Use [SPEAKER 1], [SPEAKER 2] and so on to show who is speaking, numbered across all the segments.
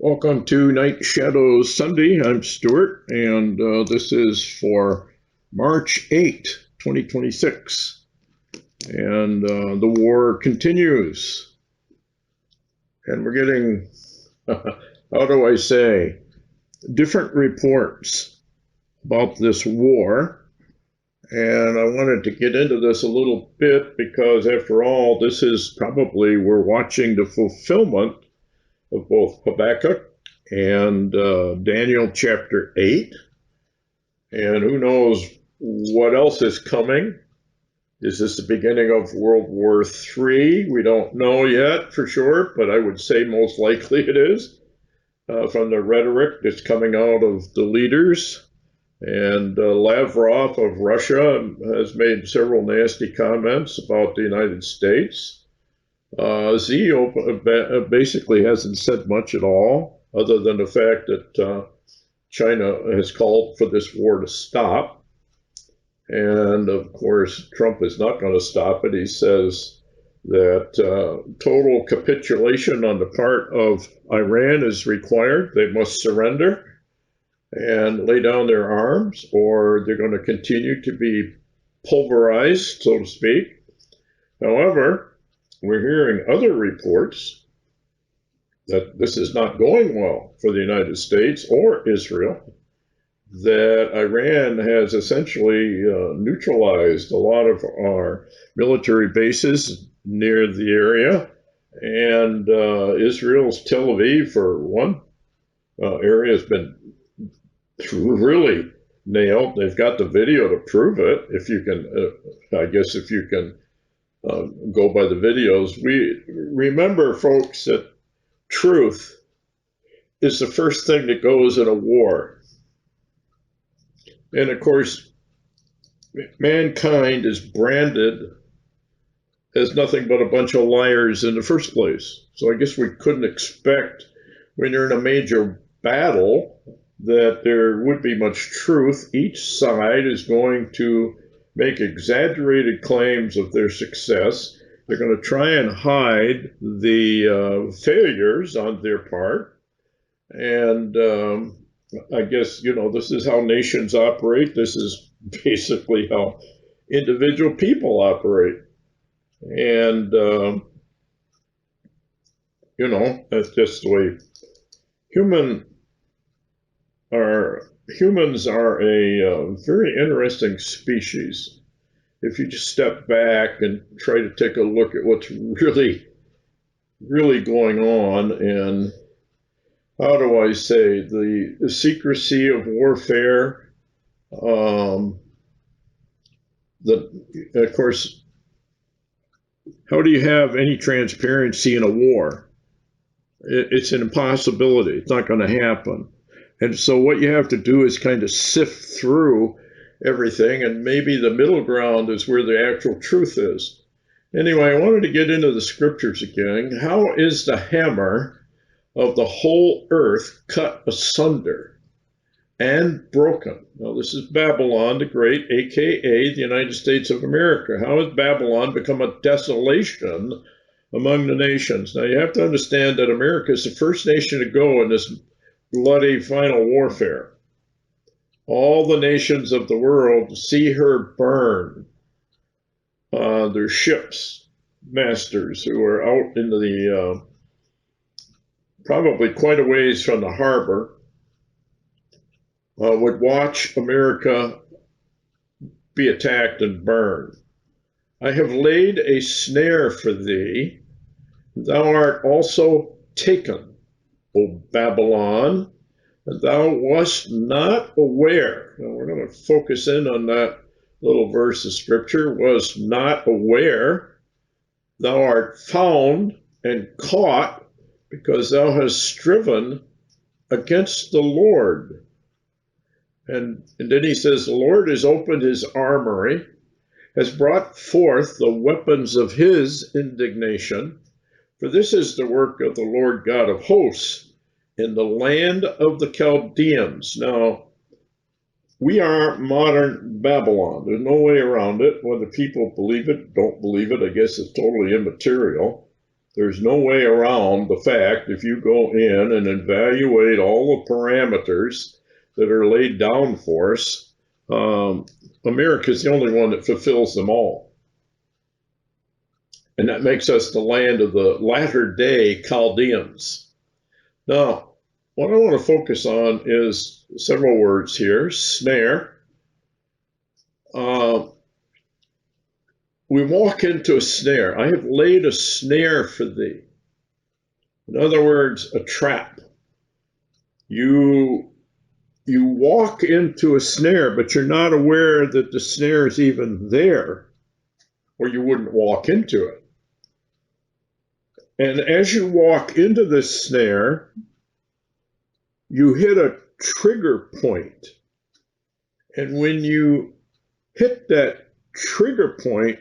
[SPEAKER 1] Welcome to Night Shadows Sunday. I'm Stewart, and this is for March 8, 2026. And the war continues. And we're getting, how do I say, different reports about this war. And I wanted to get into this a little bit because, after all, this is probably, we're watching the fulfillment of both Habakkuk and Daniel chapter 8. And who knows what else is coming? Is this the beginning of World War III? We don't know yet for sure, but I would say most likely it is, from the rhetoric that's coming out of the leaders. And Lavrov of Russia has made several nasty comments about the United States. Xi basically hasn't said much at all, other than the fact that China has called for this war to stop. And of course, Trump is not going to stop it. He says that total capitulation on the part of Iran is required. They must surrender and lay down their arms, or they're going to continue to be pulverized, so to speak. However, we're hearing other reports that this is not going well for the United States or Israel, that Iran has essentially neutralized a lot of our military bases near the area, and Israel's Tel Aviv, for one area, has been really nailed. They've got the video to prove it, if you can, I guess if you can go by the videos. We remember, folks, that truth is the first thing that goes in a war. And of course, mankind is branded as nothing but a bunch of liars in the first place. So I guess we couldn't expect, when you're in a major battle, that there would be much truth. Each side is going to make exaggerated claims of their success. They're going to try and hide the failures on their part. And I guess, this is how nations operate. This is basically how individual people operate. And, that's just the way humans are a very interesting species. If you just step back and try to take a look at what's really, really going on, and how do I say, the secrecy of warfare, of course, how do you have any transparency in a war? It's an impossibility. It's not going to happen. And so what you have to do is kind of sift through everything, and maybe the middle ground is where the actual truth is. Anyway, I wanted to get into the scriptures again. How is the hammer of the whole earth cut asunder and broken? Now, this is Babylon the Great, aka the United States of America. How has Babylon become a desolation among the nations? Now, you have to understand that America is the first nation to go in this bloody final warfare. All the nations of the world see her burn. Their ships, masters who are out in the, probably quite a ways from the harbor, would watch America be attacked and burned. I have laid a snare for thee. Thou art also taken, O Babylon, and thou wast not aware. Now we're going to focus in on that little verse of scripture. Was not aware. Thou art found and caught, because thou hast striven against the Lord. And then he says, the Lord has opened his armory, has brought forth the weapons of his indignation. For this is the work of the Lord God of hosts in the land of the Chaldeans. Now, we are modern Babylon. There's no way around it. Whether people believe it, don't believe it, I guess it's totally immaterial. There's no way around the fact, if you go in and evaluate all the parameters that are laid down for us, America is the only one that fulfills them all. And that makes us the land of the latter-day Chaldeans. Now, what I want to focus on is several words here. Snare. We walk into a snare. I have laid a snare for thee. In other words, a trap. You walk into a snare, but you're not aware that the snare is even there, or you wouldn't walk into it. And as you walk into this snare, you hit a trigger point. And when you hit that trigger point,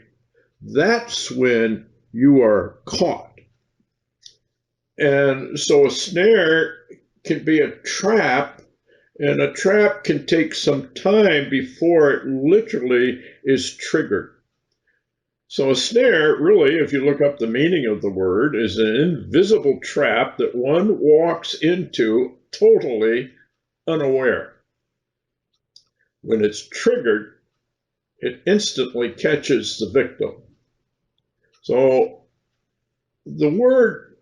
[SPEAKER 1] that's when you are caught. And so a snare can be a trap, and a trap can take some time before it literally is triggered. So a snare, really, if you look up the meaning of the word, is an invisible trap that one walks into totally unaware. When it's triggered, it instantly catches the victim. So the words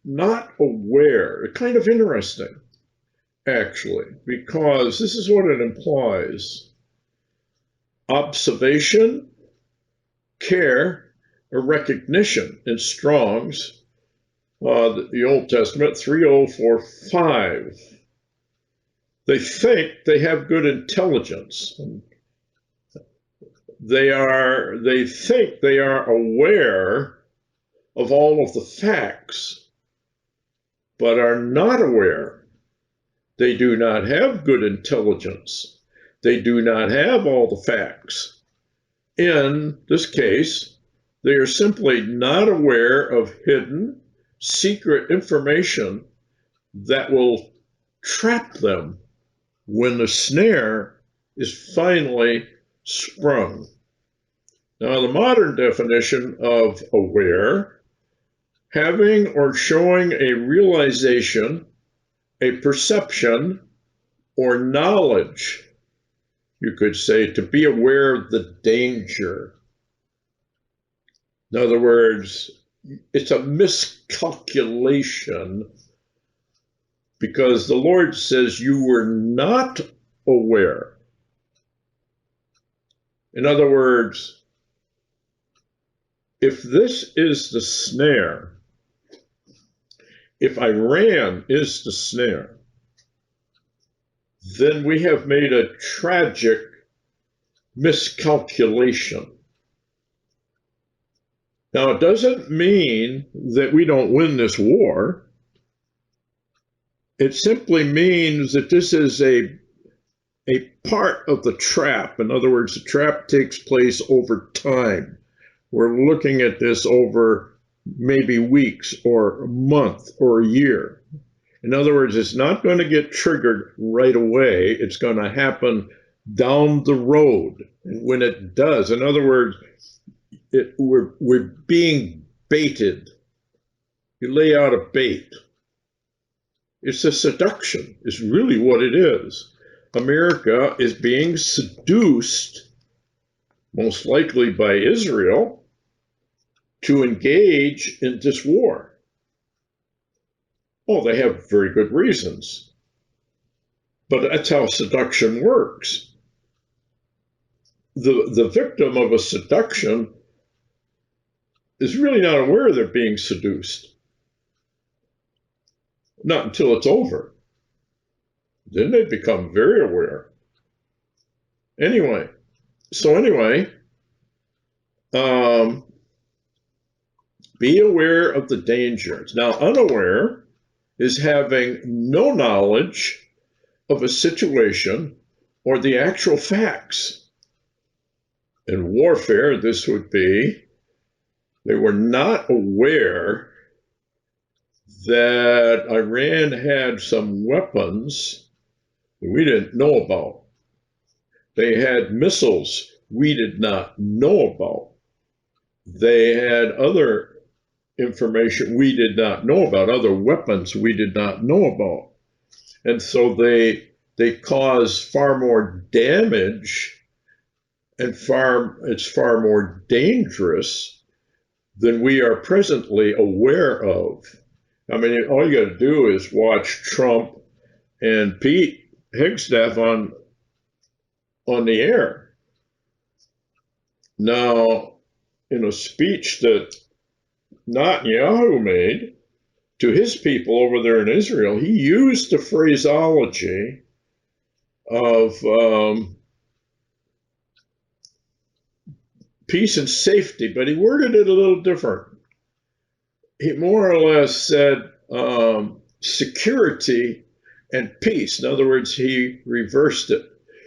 [SPEAKER 1] not aware are kind of interesting, actually, because this is what it implies. Observation, care, or recognition in Strong's, the Old Testament, 3045. They think they have good intelligence. They think they are aware of all of the facts, but are not aware. They do not have good intelligence. They do not have all the facts. In this case, they are simply not aware of hidden, secret information that will trap them when the snare is finally sprung. Now, the modern definition of aware, having or showing a realization, a perception, or knowledge. You could say to be aware of the danger. In other words, it's a miscalculation because the Lord says you were not aware. In other words, if this is the snare, if Iran is the snare, then we have made a tragic miscalculation. Now, it doesn't mean that we don't win this war. It simply means that this is a part of the trap. In other words, the trap takes place over time. We're looking at this over maybe weeks or a month or a year. In other words, it's not going to get triggered right away. It's going to happen down the road. And when it does, in other words, we're being baited. You lay out a bait. It's a seduction, is really what it is. America is being seduced, most likely by Israel, to engage in this war. Oh, they have very good reasons. But that's how seduction works. The victim of a seduction is really not aware they're being seduced. Not until it's over. Then they become very aware. Anyway, be aware of the dangers. Now, unaware is having no knowledge of a situation or the actual facts. In warfare, this would be they were not aware that Iran had some weapons that we didn't know about. They had missiles we did not know about. They had other information we did not know about, other weapons we did not know about. And so they cause far more damage, and it's far more dangerous than we are presently aware of. I mean, all you got to do is watch Trump and Pete Hegseth on the air. Now, in a speech that Netanyahu made to his people over there in Israel, he used the phraseology of peace and safety, but he worded it a little different. He more or less said security and peace. In other words, he reversed it.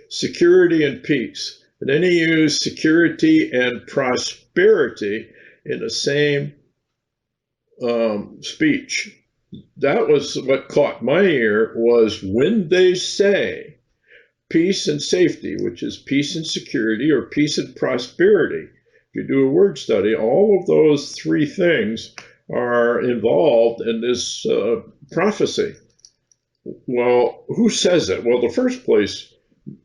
[SPEAKER 1] Security and peace. And then he used security and prosperity in the same speech. That was what caught my ear, was when they say peace and safety, which is peace and security or peace and prosperity. If you do a word study, all of those three things are involved in this prophecy. Well, who says it? Well, in the first place,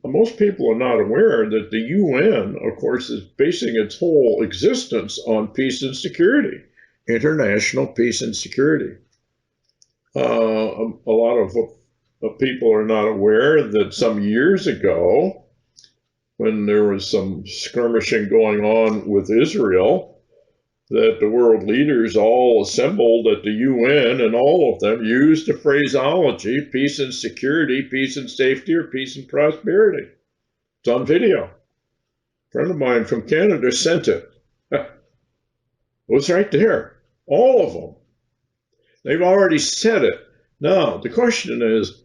[SPEAKER 1] most people are not aware that the UN, of course, is basing its whole existence on peace and security, international peace and security. A lot of people are not aware that some years ago, when there was some skirmishing going on with Israel, that the world leaders all assembled at the UN, and all of them used the phraseology peace and security, peace and safety, or peace and prosperity. It's on video. A friend of mine from Canada sent it. It was right there. All of them. They've already said it. Now, the question is,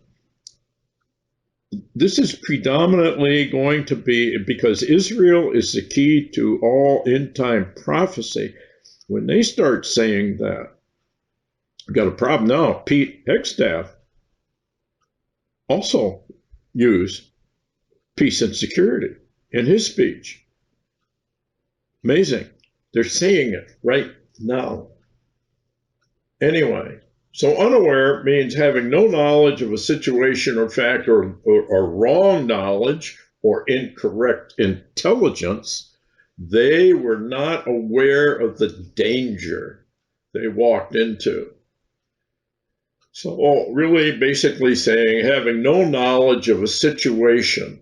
[SPEAKER 1] this is predominantly going to be, because Israel is the key to all end-time prophecy. When they start saying that, we've got a problem now. Pete Hegseth also used peace and security in his speech. Amazing. They're saying it right now. Anyway, so unaware means having no knowledge of a situation or fact, or wrong knowledge or incorrect intelligence. They were not aware of the danger they walked into. So really basically saying having no knowledge of a situation,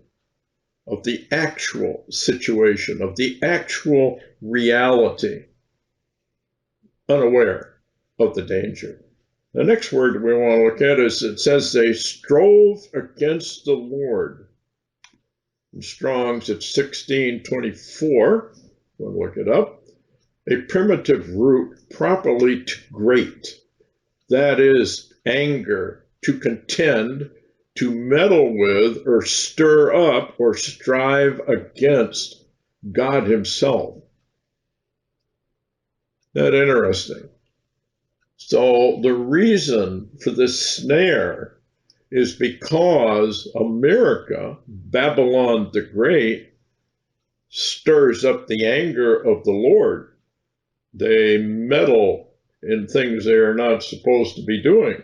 [SPEAKER 1] of the actual situation, of the actual reality, unaware of the danger. The next word we want to look at is, it says they strove against the Lord. In Strong's, it's 1624. We'll look it up. A primitive root, properly to grate. That is anger, to contend, to meddle with, or stir up, or strive against God himself. That interesting. So the reason for this snare is because America, Babylon the Great, stirs up the anger of the Lord. They meddle in things they are not supposed to be doing.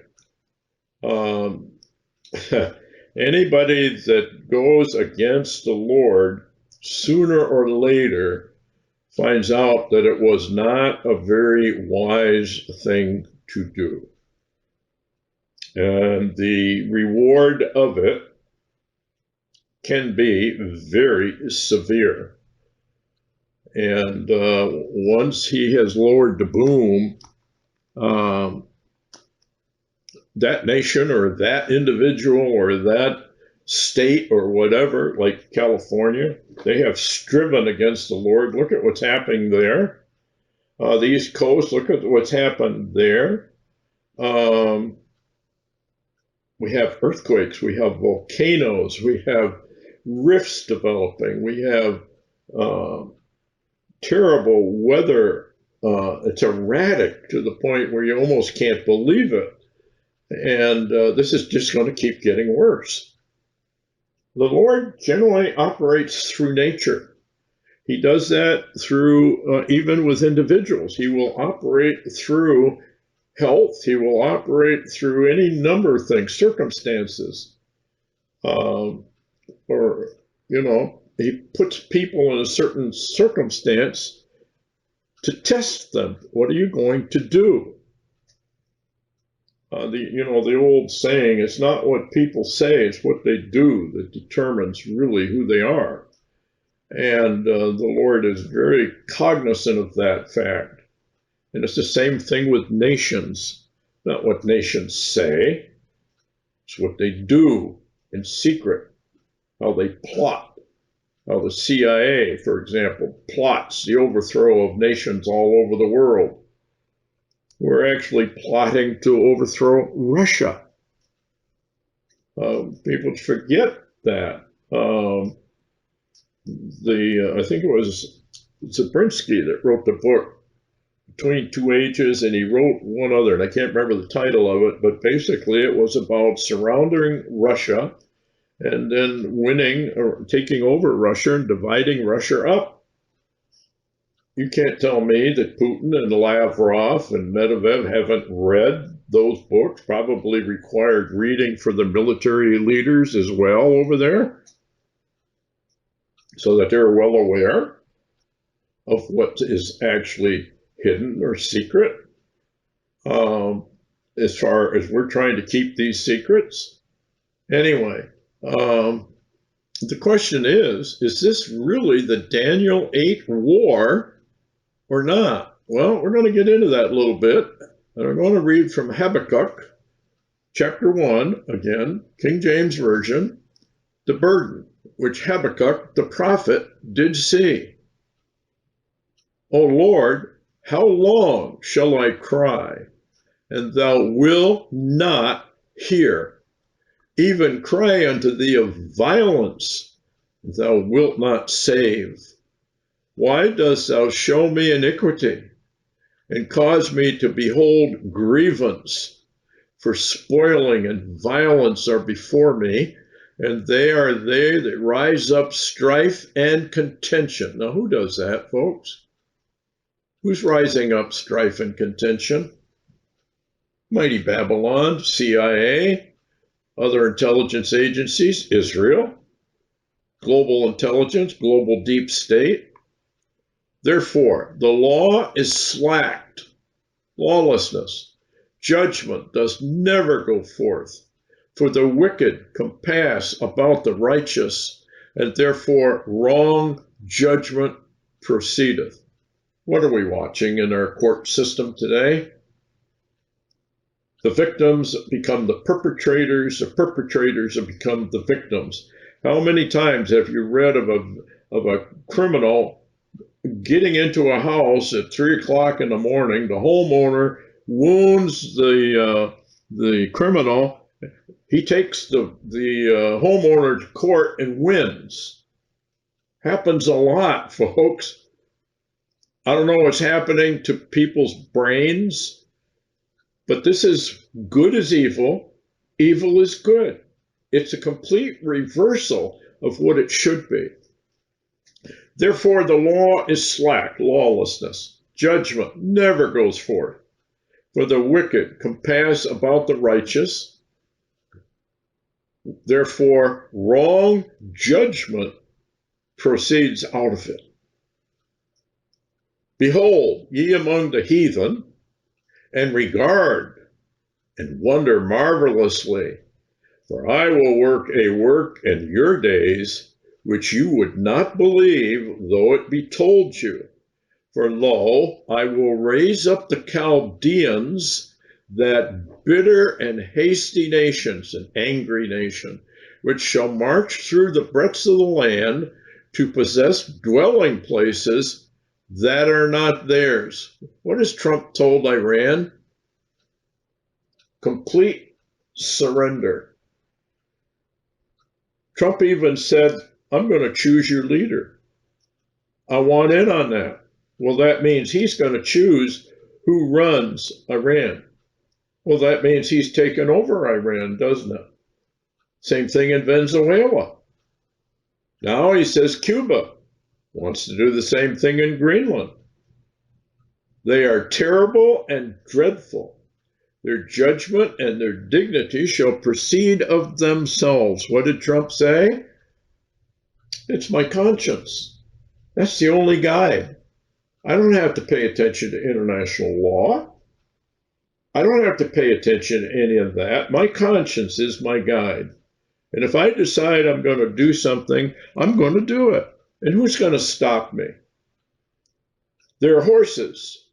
[SPEAKER 1] Anybody that goes against the Lord, sooner or later, finds out that it was not a very wise thing to do. And the reward of it can be very severe. And once he has lowered the boom, that nation or that individual or that state or whatever, like California, they have striven against the Lord. Look at what's happening there. The East Coast, look at what's happened there. We have earthquakes, we have volcanoes, we have rifts developing, we have terrible weather. It's erratic to the point where you almost can't believe it. And this is just going to keep getting worse. The Lord generally operates through nature. He does that through, even with individuals. He will operate through health. He will operate through any number of things, circumstances. Or, he puts people in a certain circumstance to test them. What are you going to do? The old saying, it's not what people say, it's what they do that determines really who they are. And the Lord is very cognizant of that fact. And it's the same thing with nations. Not what nations say, it's what they do in secret, how they plot, how the CIA, for example, plots the overthrow of nations all over the world. We're actually plotting to overthrow Russia. People forget that. I think it was Zabriskie that wrote the book Between Two Ages, and he wrote one other, and I can't remember the title of it, but basically it was about surrounding Russia and then winning or taking over Russia and dividing Russia up. You can't tell me that Putin and Lavrov and Medvedev haven't read those books, probably required reading for the military leaders as well over there, so that they're well aware of what is actually hidden or secret, as far as we're trying to keep these secrets. Anyway, the question is this really the Daniel 8 war or not? Well, we're going to get into that a little bit. And I'm going to read from Habakkuk, chapter 1, again, King James Version, the burden which Habakkuk the prophet did see. O Lord, how long shall I cry, and thou wilt not hear? Even cry unto thee of violence, thou wilt not save. Why dost thou show me iniquity, and cause me to behold grievance? For spoiling and violence are before me, and they are they that rise up strife and contention. Now, who does that, folks? Who's rising up strife and contention? Mighty Babylon, CIA, other intelligence agencies, Israel, global intelligence, global deep state. Therefore, the law is slacked, lawlessness. Judgment does never go forth, for the wicked compass about the righteous, and therefore wrong judgment proceedeth. What are we watching in our court system today? The victims become the perpetrators have become the victims. How many times have you read of a criminal getting into a house at 3 o'clock in the morning? The homeowner wounds the criminal. He takes the homeowner to court and wins. Happens a lot, folks. I don't know what's happening to people's brains, but this is good is evil, evil is good. It's a complete reversal of what it should be. Therefore, the law is slack, lawlessness. Judgment never goes forth. For the wicked compass about the righteous. Therefore, wrong judgment proceeds out of it. Behold, ye among the heathen, and regard and wonder marvelously. For I will work a work in your days, which you would not believe, though it be told you. For lo, I will raise up the Chaldeans, that bitter and hasty nations, an angry nation, which shall march through the breadths of the land to possess dwelling places that are not theirs. What has Trump told Iran? Complete surrender. Trump even said, I'm going to choose your leader. I want in on that. Well, that means he's going to choose who runs Iran. Well, that means he's taken over Iran, doesn't it? Same thing in Venezuela. Now he says Cuba. wants to do the same thing in Greenland. They are terrible and dreadful. Their judgment and their dignity shall proceed of themselves. What did Trump say? It's my conscience. That's the only guide. I don't have to pay attention to international law. I don't have to pay attention to any of that. My conscience is my guide. And if I decide I'm going to do something, I'm going to do it. And who's going to stop me? Their horses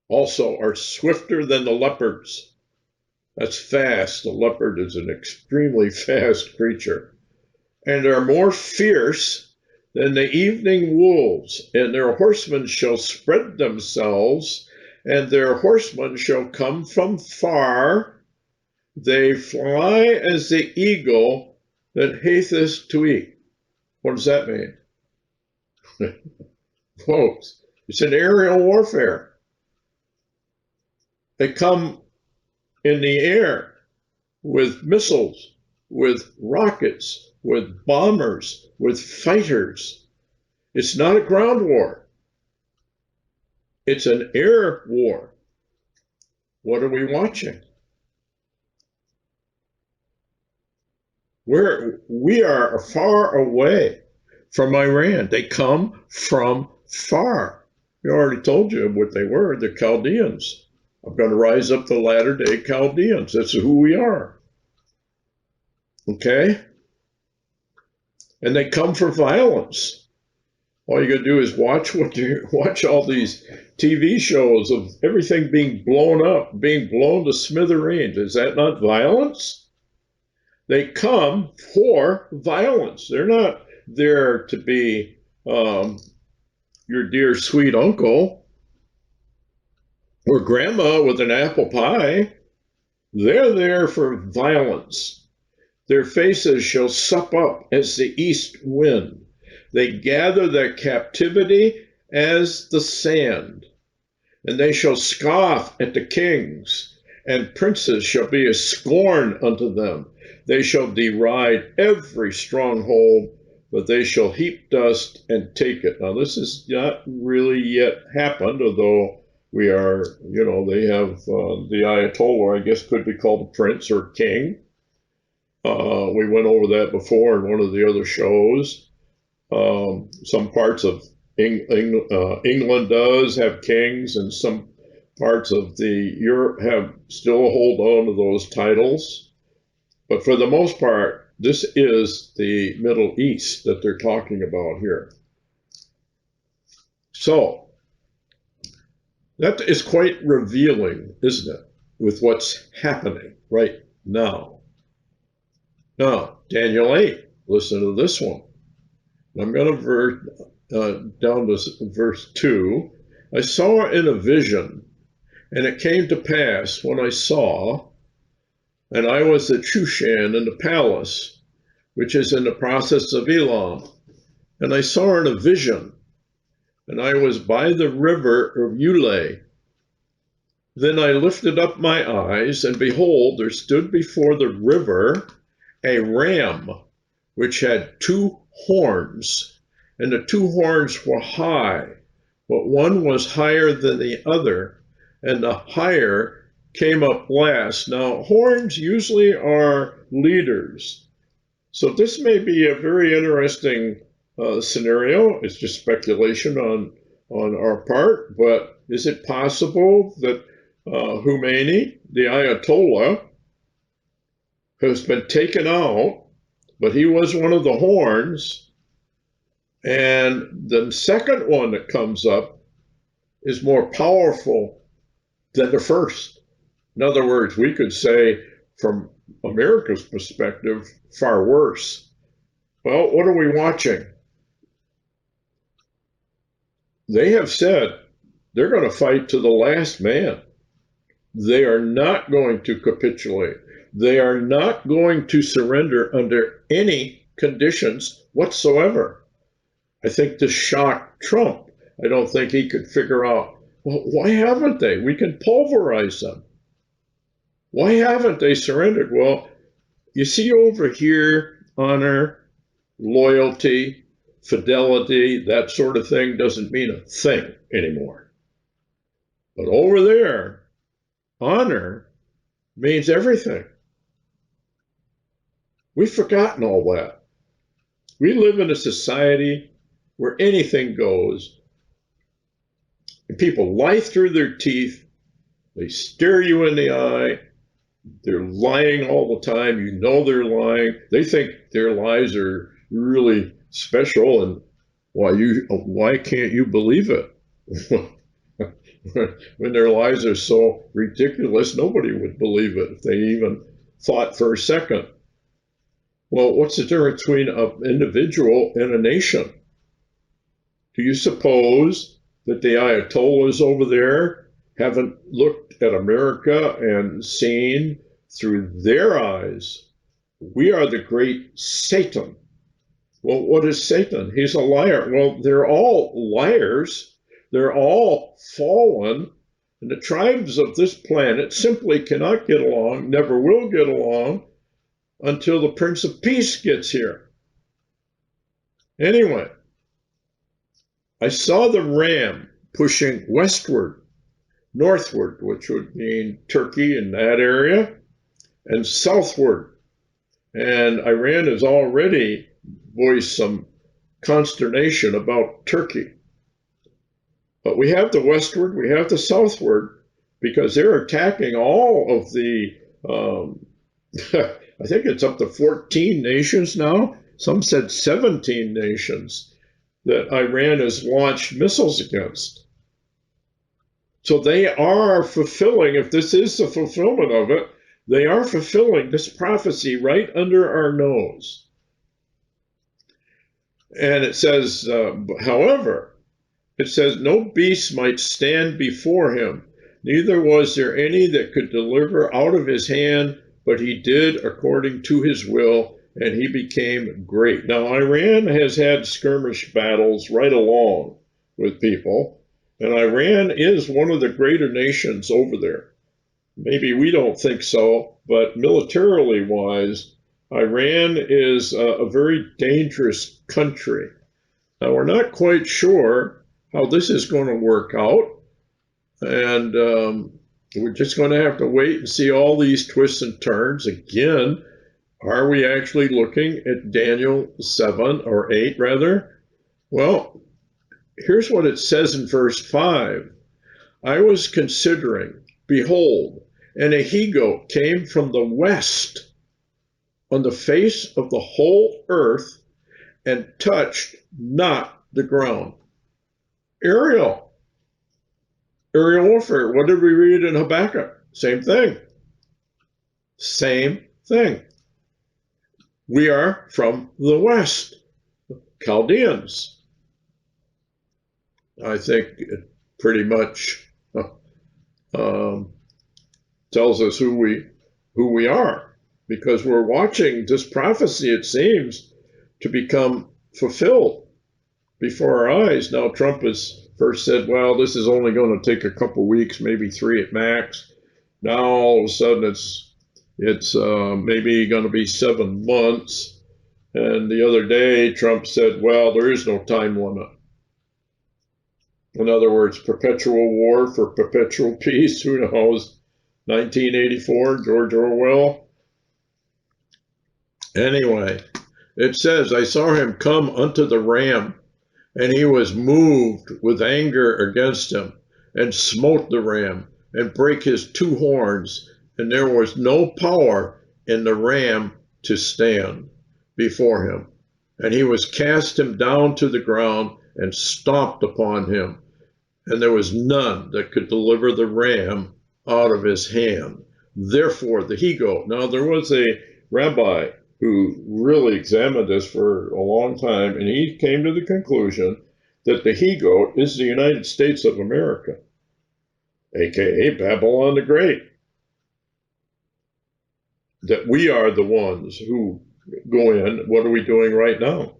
[SPEAKER 1] also are swifter than the leopards. That's fast. The leopard is an extremely fast creature. And are more fierce than the evening wolves. And their horsemen shall spread themselves, and their horsemen shall come from far. They fly as the eagle that hateth to eat. What does that mean? Folks, it's an aerial warfare. They come in the air with missiles, with rockets, with bombers, with fighters. It's not a ground war. It's an air war. What are we watching? We are far away from Iran. They come from far. I already told you what they were, the Chaldeans. I'm going to rise up the latter-day Chaldeans. That's who we are. Okay? And they come for violence. All you got to do is watch all these TV shows of everything being blown up, being blown to smithereens. Is that not violence? They come for violence. They're not there to be your dear sweet uncle or grandma with an apple pie. They're there for violence. Their faces shall sup up as the east wind. They gather their captivity as the sand. And they shall scoff at the kings, and princes shall be a scorn unto them. They shall deride every stronghold, but they shall heap dust and take it. Now, this has not really yet happened, although we are, they have the Ayatollah, I guess, could be called a prince or king. We went over that before in one of the other shows. Some parts of England does have kings, and some parts of the Europe have still hold on to those titles. But for the most part, this is the Middle East that they're talking about here. So that is quite revealing, isn't it, with what's happening right now. Now, Daniel 8, listen to this one. I'm going to down to verse 2. I saw in a vision, and it came to pass when I saw, and I was at Shushan in the palace, which is in the process of Elam. And I saw in a vision, and I was by the river of Ulai. Then I lifted up my eyes, and behold, there stood before the river a ram, which had 2 horns, and the 2 horns were high, but one was higher than the other, and the higher came up last. Now, horns usually are leaders. So this may be a very interesting scenario. It's just speculation on our part, but is it possible that Khomeini, the Ayatollah, has been taken out, but he was one of the horns, and the second one that comes up is more powerful than the first? In other words, we could say, from America's perspective, far worse. Well, what are we watching? They have said they're going to fight to the last man. They are not going to capitulate. They are not going to surrender under any conditions whatsoever. I think this shocked Trump. I don't think he could figure out, well, why haven't they? We can pulverize them. Why haven't they surrendered? Well, you see over here, honor, loyalty, fidelity, that sort of thing doesn't mean a thing anymore. But over there, honor means everything. We've forgotten all that. We live in a society where anything goes. And people lie through their teeth. They stare you in the eye. They're lying all the time. You know they're lying. They think their lies are really special, and why can't you believe it? When their lies are so ridiculous, nobody would believe it if they even thought for a second. Well, what's the difference between an individual and a nation? Do you suppose that the Ayatollahs over there haven't looked at America and seen through their eyes, we are the great Satan? Well, what is Satan? He's a liar. Well, they're all liars. They're all fallen. And the tribes of this planet simply cannot get along, never will get along, until the Prince of Peace gets here. Anyway, I saw the ram pushing westward, northward, which would mean Turkey in that area, and southward. And Iran has already voiced some consternation about Turkey. But we have the westward, we have the southward, because they're attacking all of the, I think it's up to 14 nations now. Some said 17 nations that Iran has launched missiles against. So they are fulfilling, if this is the fulfillment of it, they are fulfilling this prophecy right under our nose. And it says, however, it says, no beast might stand before him, neither was there any that could deliver out of his hand, but he did according to his will, and he became great. Now, Iran has had skirmish battles right along with people, and Iran is one of the greater nations over there. Maybe we don't think so, but militarily wise, Iran is a very dangerous country. Now, we're not quite sure how this is going to work out, and we're just going to have to wait and see all these twists and turns. Again, are we actually looking at Daniel 7 or 8 rather? Well, here's what it says in verse 5. I was considering, behold, and a he-goat came from the west on the face of the whole earth and touched not the ground. Aerial warfare. What did we read in Habakkuk? Same thing. Same thing. We are from the west, Chaldeans. I think it pretty much tells us who we are, because we're watching this prophecy, it seems, to become fulfilled before our eyes. Now, Trump has first said, well, this is only going to take a couple weeks, maybe 3 at max. Now, all of a sudden, it's maybe going to be 7 months. And the other day, Trump said, well, there is no time limit. In other words, perpetual war for perpetual peace. Who knows? 1984, George Orwell. Anyway, it says, I saw him come unto the ram, and he was moved with anger against him, and smote the ram, and brake his 2 horns, and there was no power in the ram to stand before him. And he was cast him down to the ground, and stomped upon him, and there was none that could deliver the ram out of his hand. Therefore, the he-goat. Now, there was a rabbi who really examined this for a long time, and he came to the conclusion that the he-goat is the United States of America, aka Babylon the Great. That we are the ones who go in. What are we doing right now?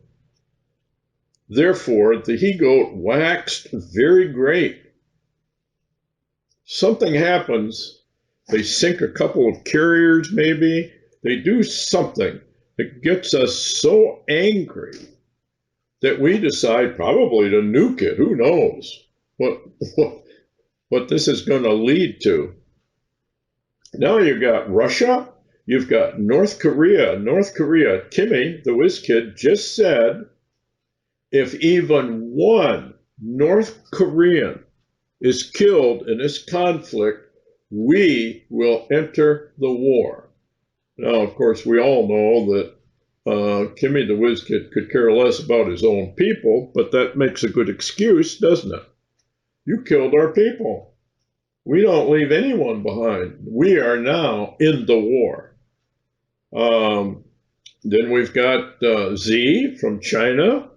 [SPEAKER 1] Therefore, the he-goat waxed very great. Something happens. They sink a couple of carriers, maybe. They do something that gets us so angry that we decide probably to nuke it. Who knows what this is going to lead to. Now you've got Russia, you've got North Korea. North Korea, Kimmy, the whiz kid, just said if even one North Korean is killed in this conflict, we will enter the war. Now, of course, we all know that Kimmy the whiz kid could care less about his own people, but that makes a good excuse, doesn't it? You killed our people. We don't leave anyone behind. We are now in the war. Then we've got Z from China,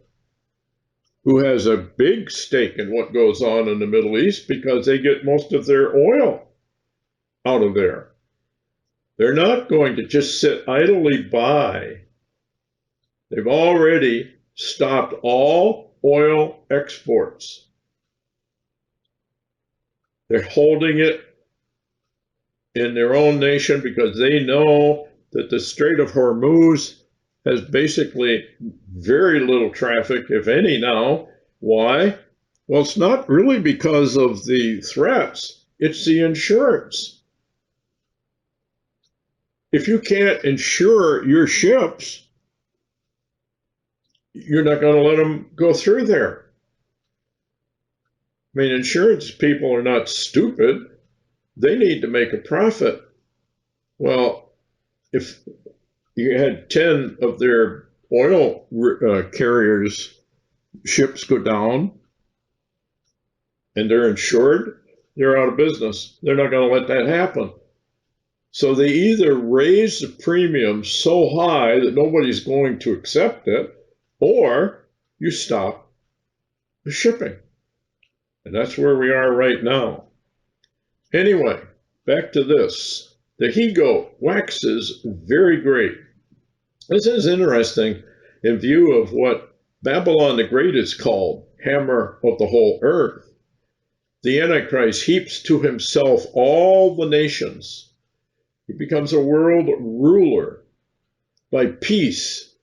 [SPEAKER 1] who has a big stake in what goes on in the Middle East because they get most of their oil out of there. They're not going to just sit idly by. They've already stopped all oil exports. They're holding it in their own nation because they know that the Strait of Hormuz has basically very little traffic, if any, now. Why? Well, it's not really because of the threats. It's the insurance. If you can't insure your ships, you're not going to let them go through there. I mean, insurance people are not stupid. They need to make a profit. Well, if you had 10 of their oil carriers' ships go down and they're insured, they're out of business. They're not going to let that happen. So they either raise the premium so high that nobody's going to accept it, or you stop the shipping. And that's where we are right now. Anyway, back to this. The he-goat waxes very great. This is interesting in view of what Babylon the Great is called, hammer of the whole earth. The Antichrist heaps to himself all the nations. He becomes a world ruler. By peace,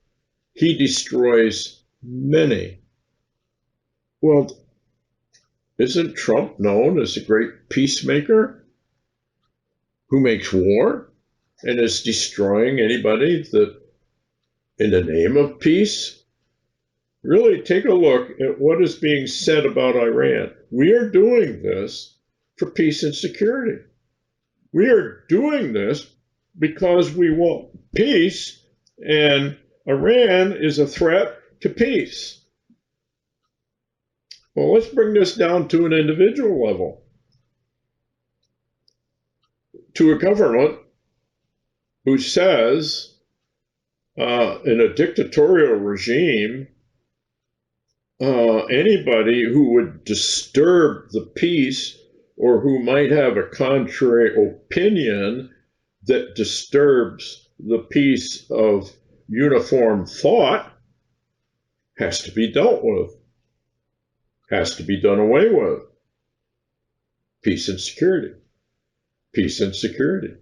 [SPEAKER 1] he destroys many. Well, isn't Trump known as a great peacemaker who makes war and is destroying anybody that, in the name of peace? Really take a look at what is being said about Iran. We are doing this for peace and security. We are doing this because we want peace, and Iran is a threat to peace. Well, let's bring this down to an individual level. To a government who says, in a dictatorial regime, anybody who would disturb the peace or who might have a contrary opinion that disturbs the peace of uniform thought has to be dealt with, has to be done away with. Peace and security. Peace and security.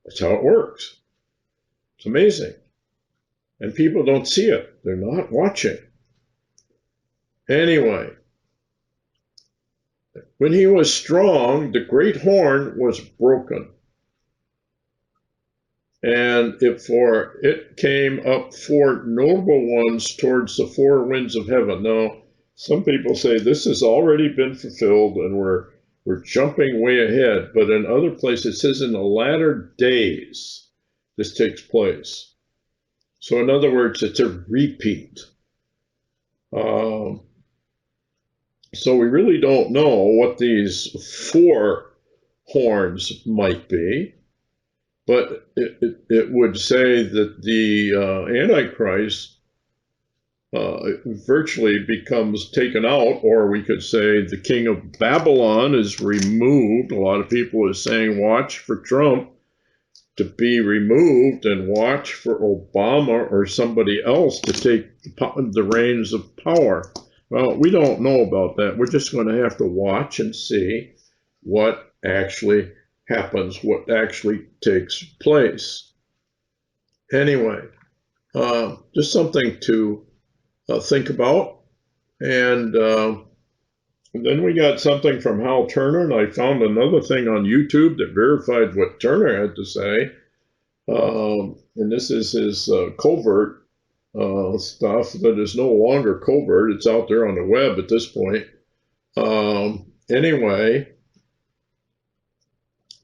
[SPEAKER 1] That's how it works. It's amazing. And people don't see it. They're not watching. Anyway, when he was strong, the great horn was broken. And it came up four noble ones towards the four winds of heaven. Now, some people say this has already been fulfilled and we're jumping way ahead. But in other places, it says in the latter days, this takes place. So in other words, it's a repeat. So we really don't know what these four horns might be, but it would say that the Antichrist virtually becomes taken out, or we could say the king of Babylon is removed. A lot of people are saying watch for Trump to be removed and watch for Obama or somebody else to take the reins of power. Well, we don't know about that. We're just going to have to watch and see what actually happens, what actually takes place. Anyway, just something to think about. And then we got something from Hal Turner, and I found another thing on YouTube that verified what Turner had to say. And this is his covert stuff that is no longer covert. It's out there on the web at this point. Anyway,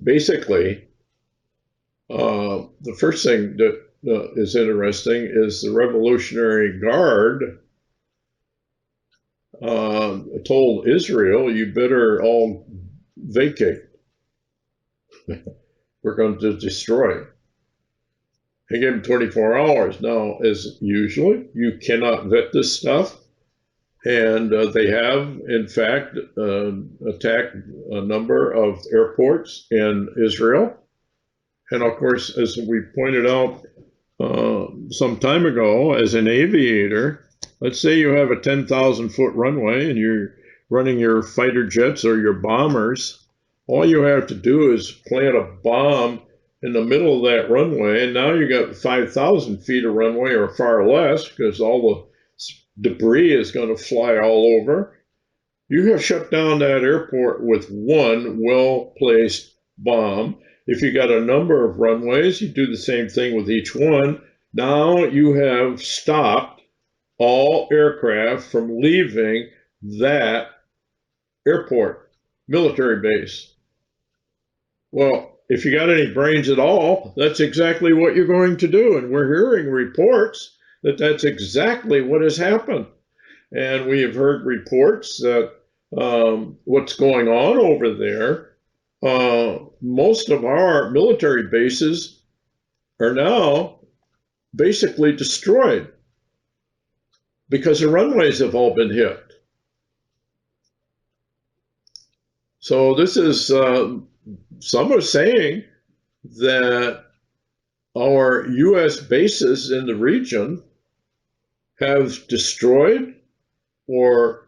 [SPEAKER 1] basically, the first thing that is interesting is the Revolutionary Guard told Israel, you better all vacate. We're going to destroy. They gave them 24 hours. Now, as usually, you cannot vet this stuff. And they have, in fact, attacked a number of airports in Israel. And of course, as we pointed out some time ago, as an aviator, let's say you have a 10,000-foot runway and you're running your fighter jets or your bombers. All you have to do is plant a bomb in the middle of that runway, and now you got 5,000 feet of runway or far less, because all the debris is going to fly all over. You have shut down that airport with one well-placed bomb. If you got a number of runways, you do the same thing with each one. Now you have stopped all aircraft from leaving that airport, military base. Well, if you got any brains at all, that's exactly what you're going to do. And we're hearing reports that that's exactly what has happened. And we have heard reports that what's going on over there, most of our military bases are now basically destroyed because the runways have all been hit. So this is, some are saying that our U.S. bases in the region have destroyed or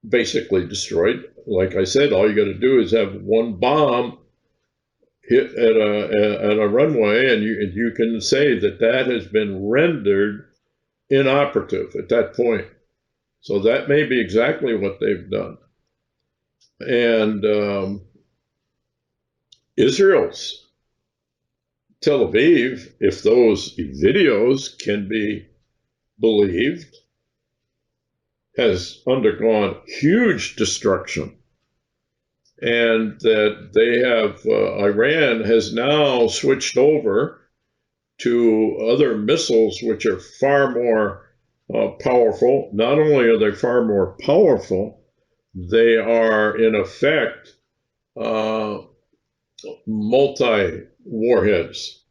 [SPEAKER 1] basically destroyed. Like I said, all you got to do is have one bomb hit at a runway, and you can say that that has been rendered inoperative at that point. So that may be exactly what they've done. And Israel's Tel Aviv, if those videos can be believed, has undergone huge destruction. And that they have, Iran has now switched over to other missiles which are far more powerful. Not only are they far more powerful, they are in effect multi-warheads.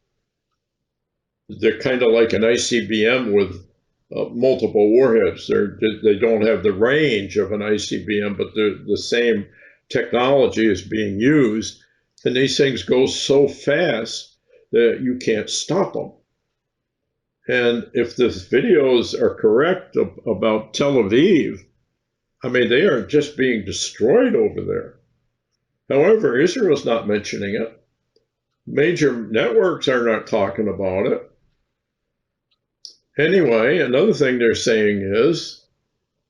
[SPEAKER 1] They're kind of like an ICBM with multiple warheads. They don't have the range of an ICBM, but the same technology is being used. And these things go so fast that you can't stop them. And if the videos are correct about Tel Aviv, I mean, they are just being destroyed over there. However, Israel's not mentioning it. Major networks are not talking about it. Anyway, another thing they're saying is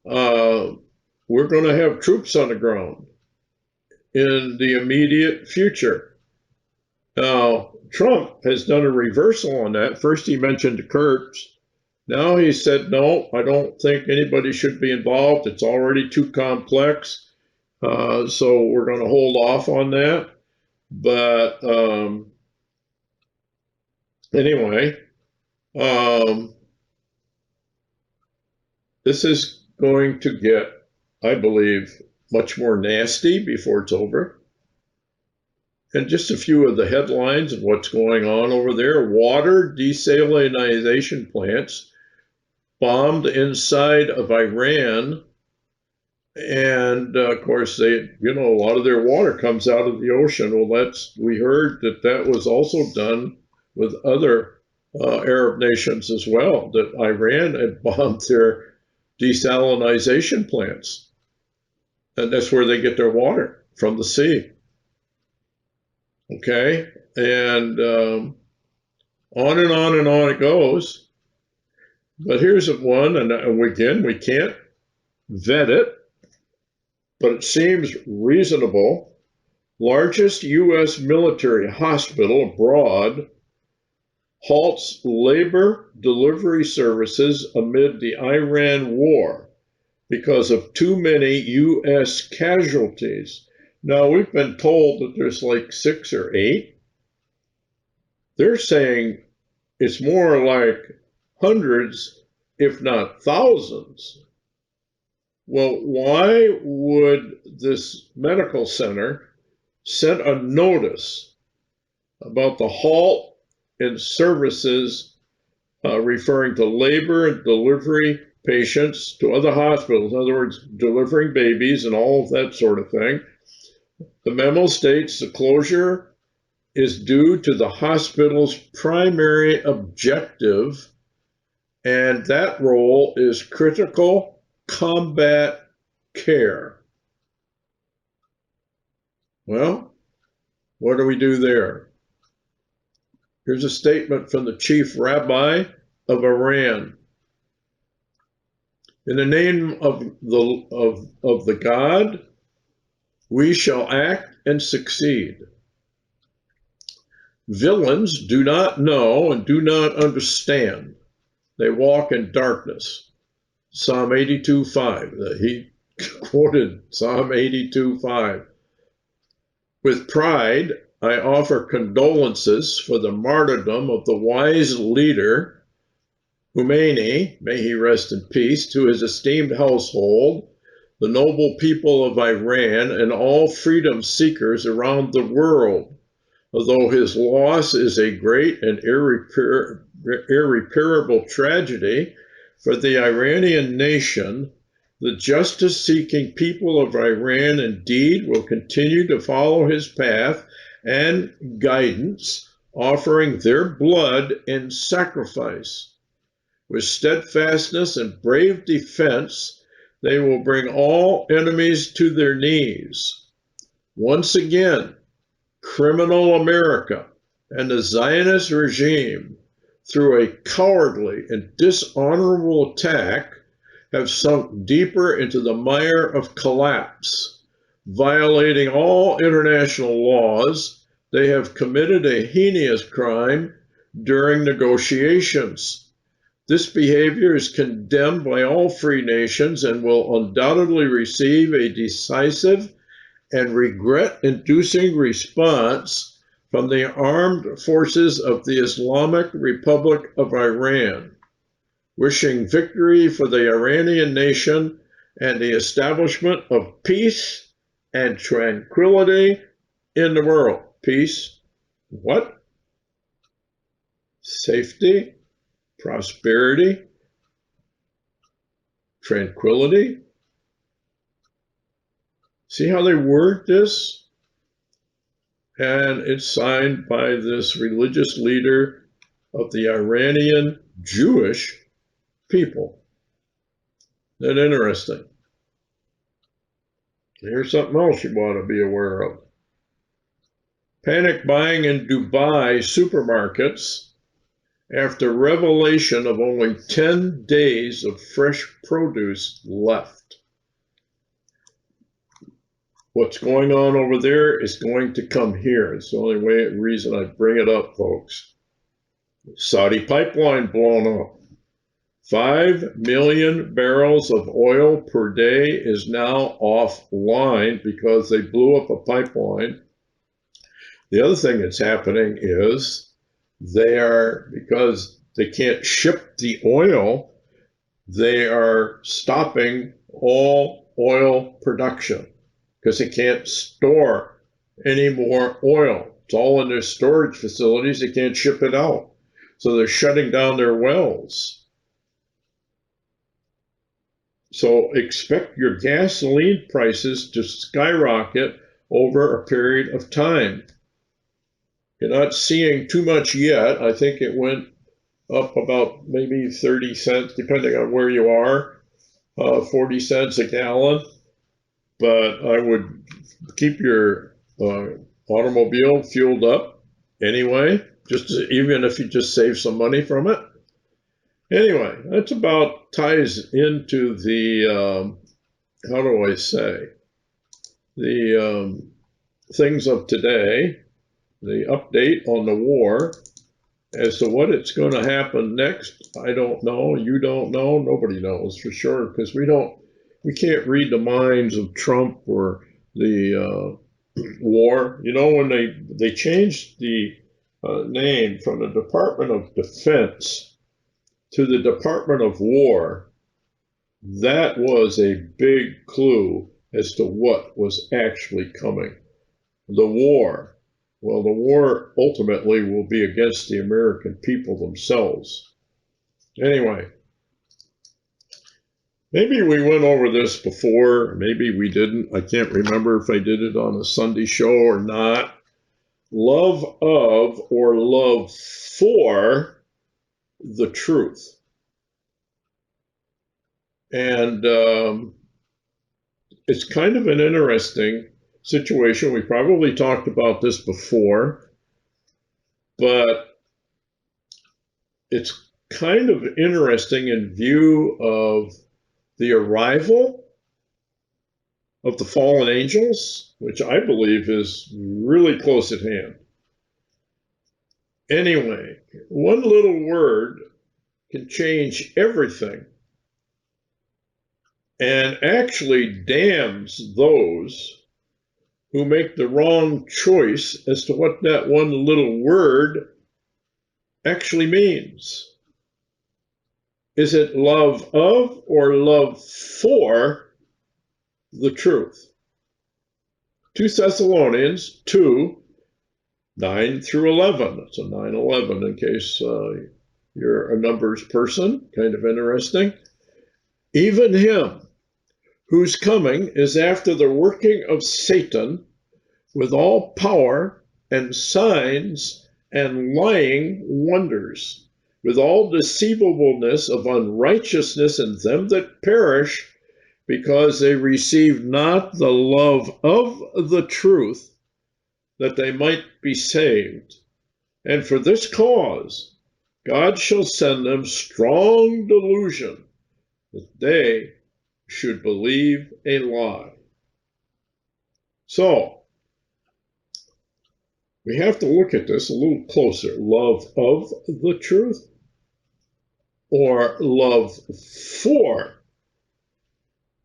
[SPEAKER 1] we're going to have troops on the ground in the immediate future. Now, Trump has done a reversal on that. First, he mentioned the Kurds. Now he said, no, I don't think anybody should be involved. It's already too complex. So we're going to hold off on that. But anyway, this is going to get, I believe, much more nasty before it's over. And just a few of the headlines of what's going on over there. Water desalination plants bombed inside of Iran. And of course, a lot of their water comes out of the ocean. Well, we heard that was also done with other Arab nations as well, that Iran had bombed their desalination plants. And that's where they get their water, from the sea. Okay, and on and on and on it goes. But here's one, and again, we can't vet it, but it seems reasonable. Largest U.S. military hospital abroad halts labor delivery services amid the Iran war because of too many U.S. casualties. Now, we've been told that there's like 6 or 8. They're saying it's more like hundreds, if not thousands. Well, why would this medical center send a notice about the halt in services referring to labor and delivery patients to other hospitals, in other words, delivering babies and all of that sort of thing? The memo states the closure is due to the hospital's primary objective, and that role is critical combat care. Well, what do we do there? Here's a statement from the chief rabbi of Iran. In the name of the God, we shall act and succeed. Villains do not know and do not understand. They walk in darkness. Psalm 82:5. He quoted Psalm 82:5. With pride, I offer condolences for the martyrdom of the wise leader, Khomeini, may he rest in peace, to his esteemed household, the noble people of Iran, and all freedom seekers around the world. Although his loss is a great and irreparable tragedy for the Iranian nation, the justice-seeking people of Iran indeed will continue to follow his path and guidance, offering their blood in sacrifice. With steadfastness and brave defense, they will bring all enemies to their knees. Once again, criminal America and the Zionist regime, through a cowardly and dishonorable attack, have sunk deeper into the mire of collapse. Violating all international laws, they have committed a heinous crime during negotiations. This behavior is condemned by all free nations and will undoubtedly receive a decisive and regret-inducing response from the armed forces of the Islamic Republic of Iran. Wishing victory for the Iranian nation and the establishment of peace and tranquility in the world. Peace, what? Safety, prosperity, tranquility. See how they word this? And it's signed by this religious leader of the Iranian Jewish people. Isn't that interesting? Here's something else you want to be aware of. Panic buying in Dubai supermarkets after revelation of only 10 days of fresh produce left. What's going on over there is going to come here. It's the only reason I bring it up, folks. Saudi pipeline blown up. 5 million barrels of oil per day is now offline because they blew up a pipeline. The other thing that's happening is because they can't ship the oil, they are stopping all oil production because they can't store any more oil. It's all in their storage facilities. They can't ship it out. So they're shutting down their wells. So expect your gasoline prices to skyrocket over a period of time. You're not seeing too much yet. I think it went up about maybe 30 cents, depending on where you are, 40 cents a gallon. But I would keep your automobile fueled up anyway, even if you just save some money from it. Anyway, that's about ties into the, how do I say, the things of today, the update on the war. As to what it's going to happen next, I don't know. You don't know. Nobody knows for sure, because we can't read the minds of Trump or the war. You know, when they changed the name from the Department of Defense to the Department of War, that was a big clue as to what was actually coming. The war. Well, the war ultimately will be against the American people themselves. Anyway, maybe we went over this before, maybe we didn't. I can't remember if I did it on a Sunday show or not. Love of or love for the truth. And it's kind of an interesting situation. We probably talked about this before, but it's kind of interesting in view of the arrival of the fallen angels, which I believe is really close at hand. Anyway, one little word can change everything and actually damns those who make the wrong choice as to what that one little word actually means. Is it love of or love for the truth? 2 Thessalonians 2, 9 through 11. So 9:11 in case you're a numbers person, kind of interesting. Even him whose coming is after the working of Satan with all power and signs and lying wonders, with all deceivableness of unrighteousness in them that perish, because they receive not the love of the truth, that they might be saved. And for this cause God shall send them strong delusion, that they should believe a lie. So, we have to look at this a little closer. Love of the truth or love for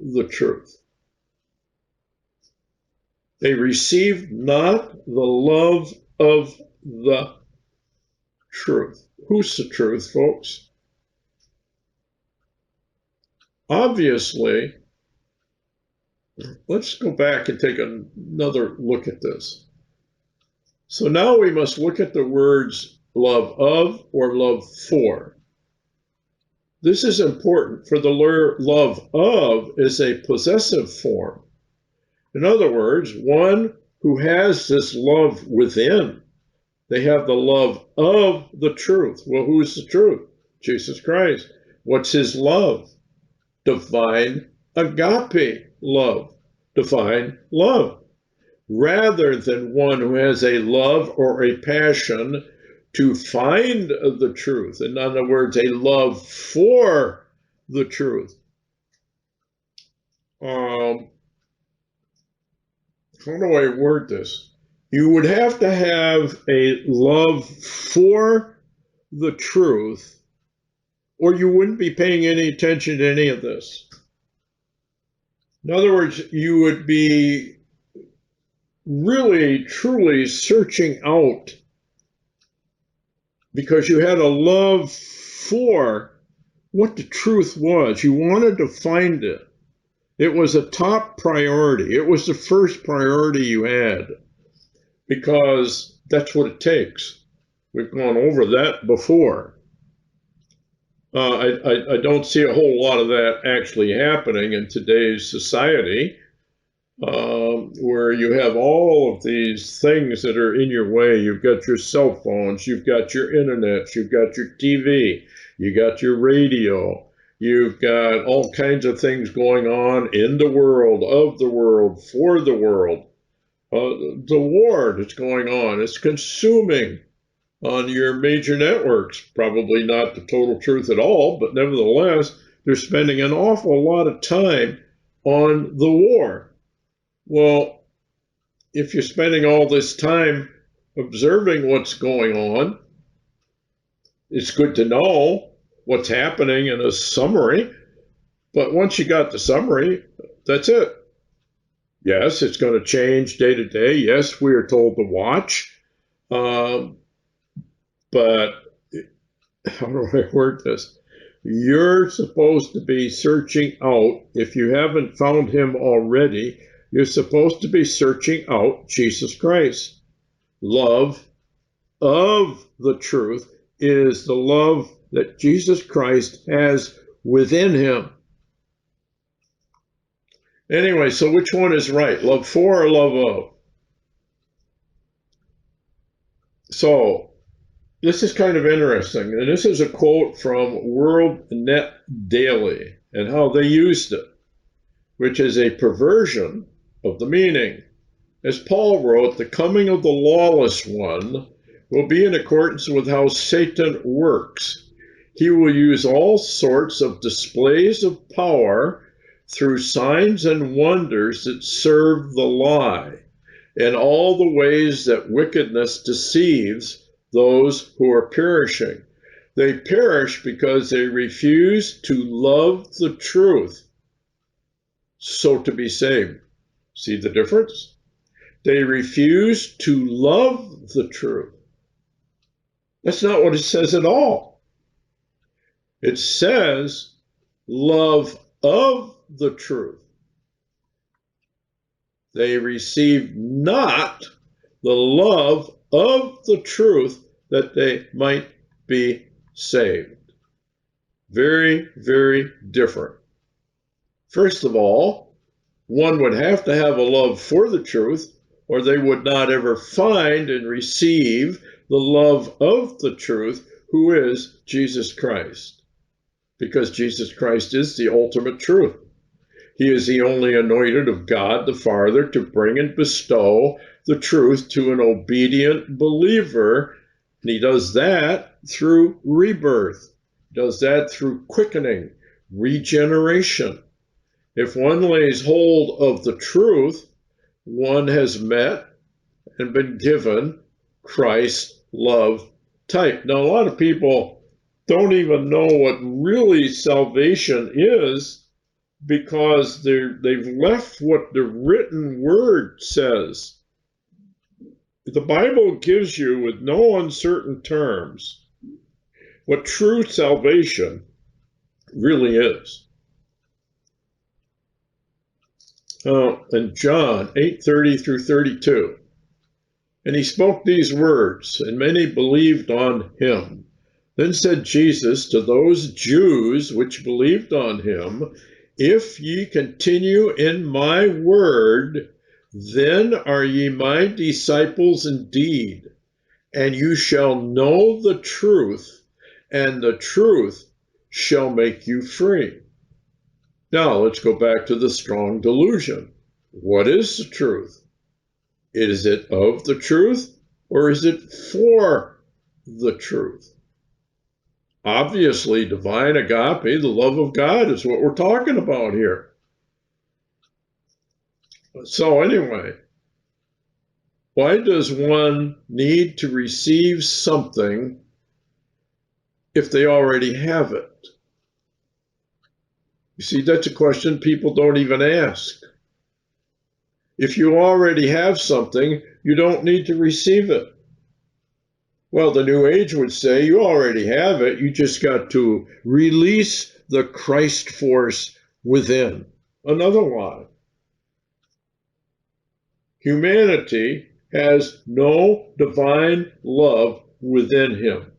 [SPEAKER 1] the truth. They received not the love of the truth. Who's the truth, folks? Obviously, let's go back and take another look at this. So now we must look at the words love of or love for. This is important, for the love of is a possessive form. In other words, one who has this love within. They have the love of the truth. Well, who is the truth? Jesus Christ. What's his love? Divine agape love. Divine love. Rather than one who has a love or a passion to find the truth. In other words, a love for the truth. How do I word this? You would have to have a love for the truth, or you wouldn't be paying any attention to any of this. In other words, you would be really, truly searching out because you had a love for what the truth was. You wanted to find it. It was a top priority. It was the first priority you had because that's what it takes. We've gone over that before. I don't see a whole lot of that actually happening in today's society, where you have all of these things that are in your way. You've got your cell phones, you've got your internet, you've got your TV, you got your radio, you've got all kinds of things going on in the world, of the world, for the world. The war that's going on is consuming on your major networks. Probably not the total truth at all, but nevertheless, they're spending an awful lot of time on the war. Well, if you're spending all this time observing what's going on, it's good to know what's happening in a summary. But once you got the summary, that's it. Yes, it's going to change day to day. Yes, we are told to watch. But how do I word this? You're supposed to be searching out, if you haven't found him already, you're supposed to be searching out Jesus Christ. Love of the truth is the love that Jesus Christ has within him. Anyway, so which one is right? Love for or love of? So this is kind of interesting. And this is a quote from World Net Daily and how they used it, which is a perversion of the meaning. As Paul wrote, the coming of the lawless one will be in accordance with how Satan works. He will use all sorts of displays of power through signs and wonders that serve the lie, and all the ways that wickedness deceives those who are perishing. They perish because they refuse to love the truth, so to be saved. See the difference? They refuse to love the truth. That's not what it says at all. It says love of the truth. They receive not the love of the truth that they might be saved. Very, very different. First of all, one would have to have a love for the truth, or they would not ever find and receive the love of the truth, who is Jesus Christ. Because Jesus Christ is the ultimate truth. He is the only anointed of God the Father to bring and bestow the truth to an obedient believer. And he does that through rebirth. He does that through quickening, regeneration. If one lays hold of the truth, one has met and been given Christ's love type. Now, a lot of people don't even know what really salvation is, because they've left what the written word says. The Bible gives you, with no uncertain terms, what true salvation really is. In John 8:30 through 32, and he spoke these words, and many believed on him. Then said Jesus to those Jews which believed on him, if ye continue in my word, then are ye my disciples indeed, and you shall know the truth, and the truth shall make you free. Now let's go back to the strong delusion. What is the truth? Is it of the truth, or is it for the truth? Obviously, divine agape, the love of God, is what we're talking about here. So anyway, why does one need to receive something if they already have it? You see, that's a question people don't even ask. If you already have something, you don't need to receive it. Well, the New Age would say you already have it. You just got to release the Christ force within. Another lie. Humanity has no divine love within him.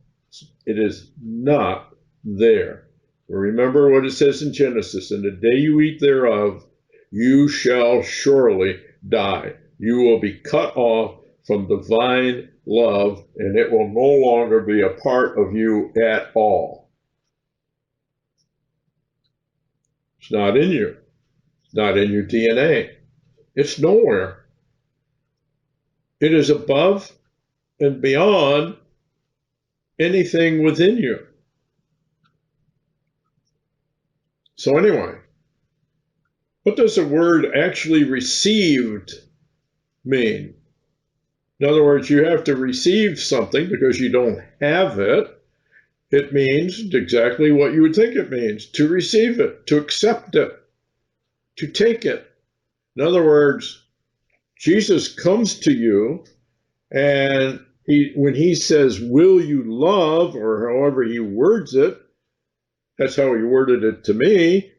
[SPEAKER 1] It is not there. Remember what it says in Genesis, and the day you eat thereof, you shall surely die. You will be cut off from divine love, and it will no longer be a part of you at all. It's not in you. It's not in your DNA. It's nowhere. It is above and beyond anything within you. So anyway, what does the word actually received mean? In other words, you have to receive something because you don't have it. It means exactly what you would think it means: to receive it, to accept it, to take it. In other words, Jesus comes to you, and when he says, will you love, or however he words it, that's how he worded it to me,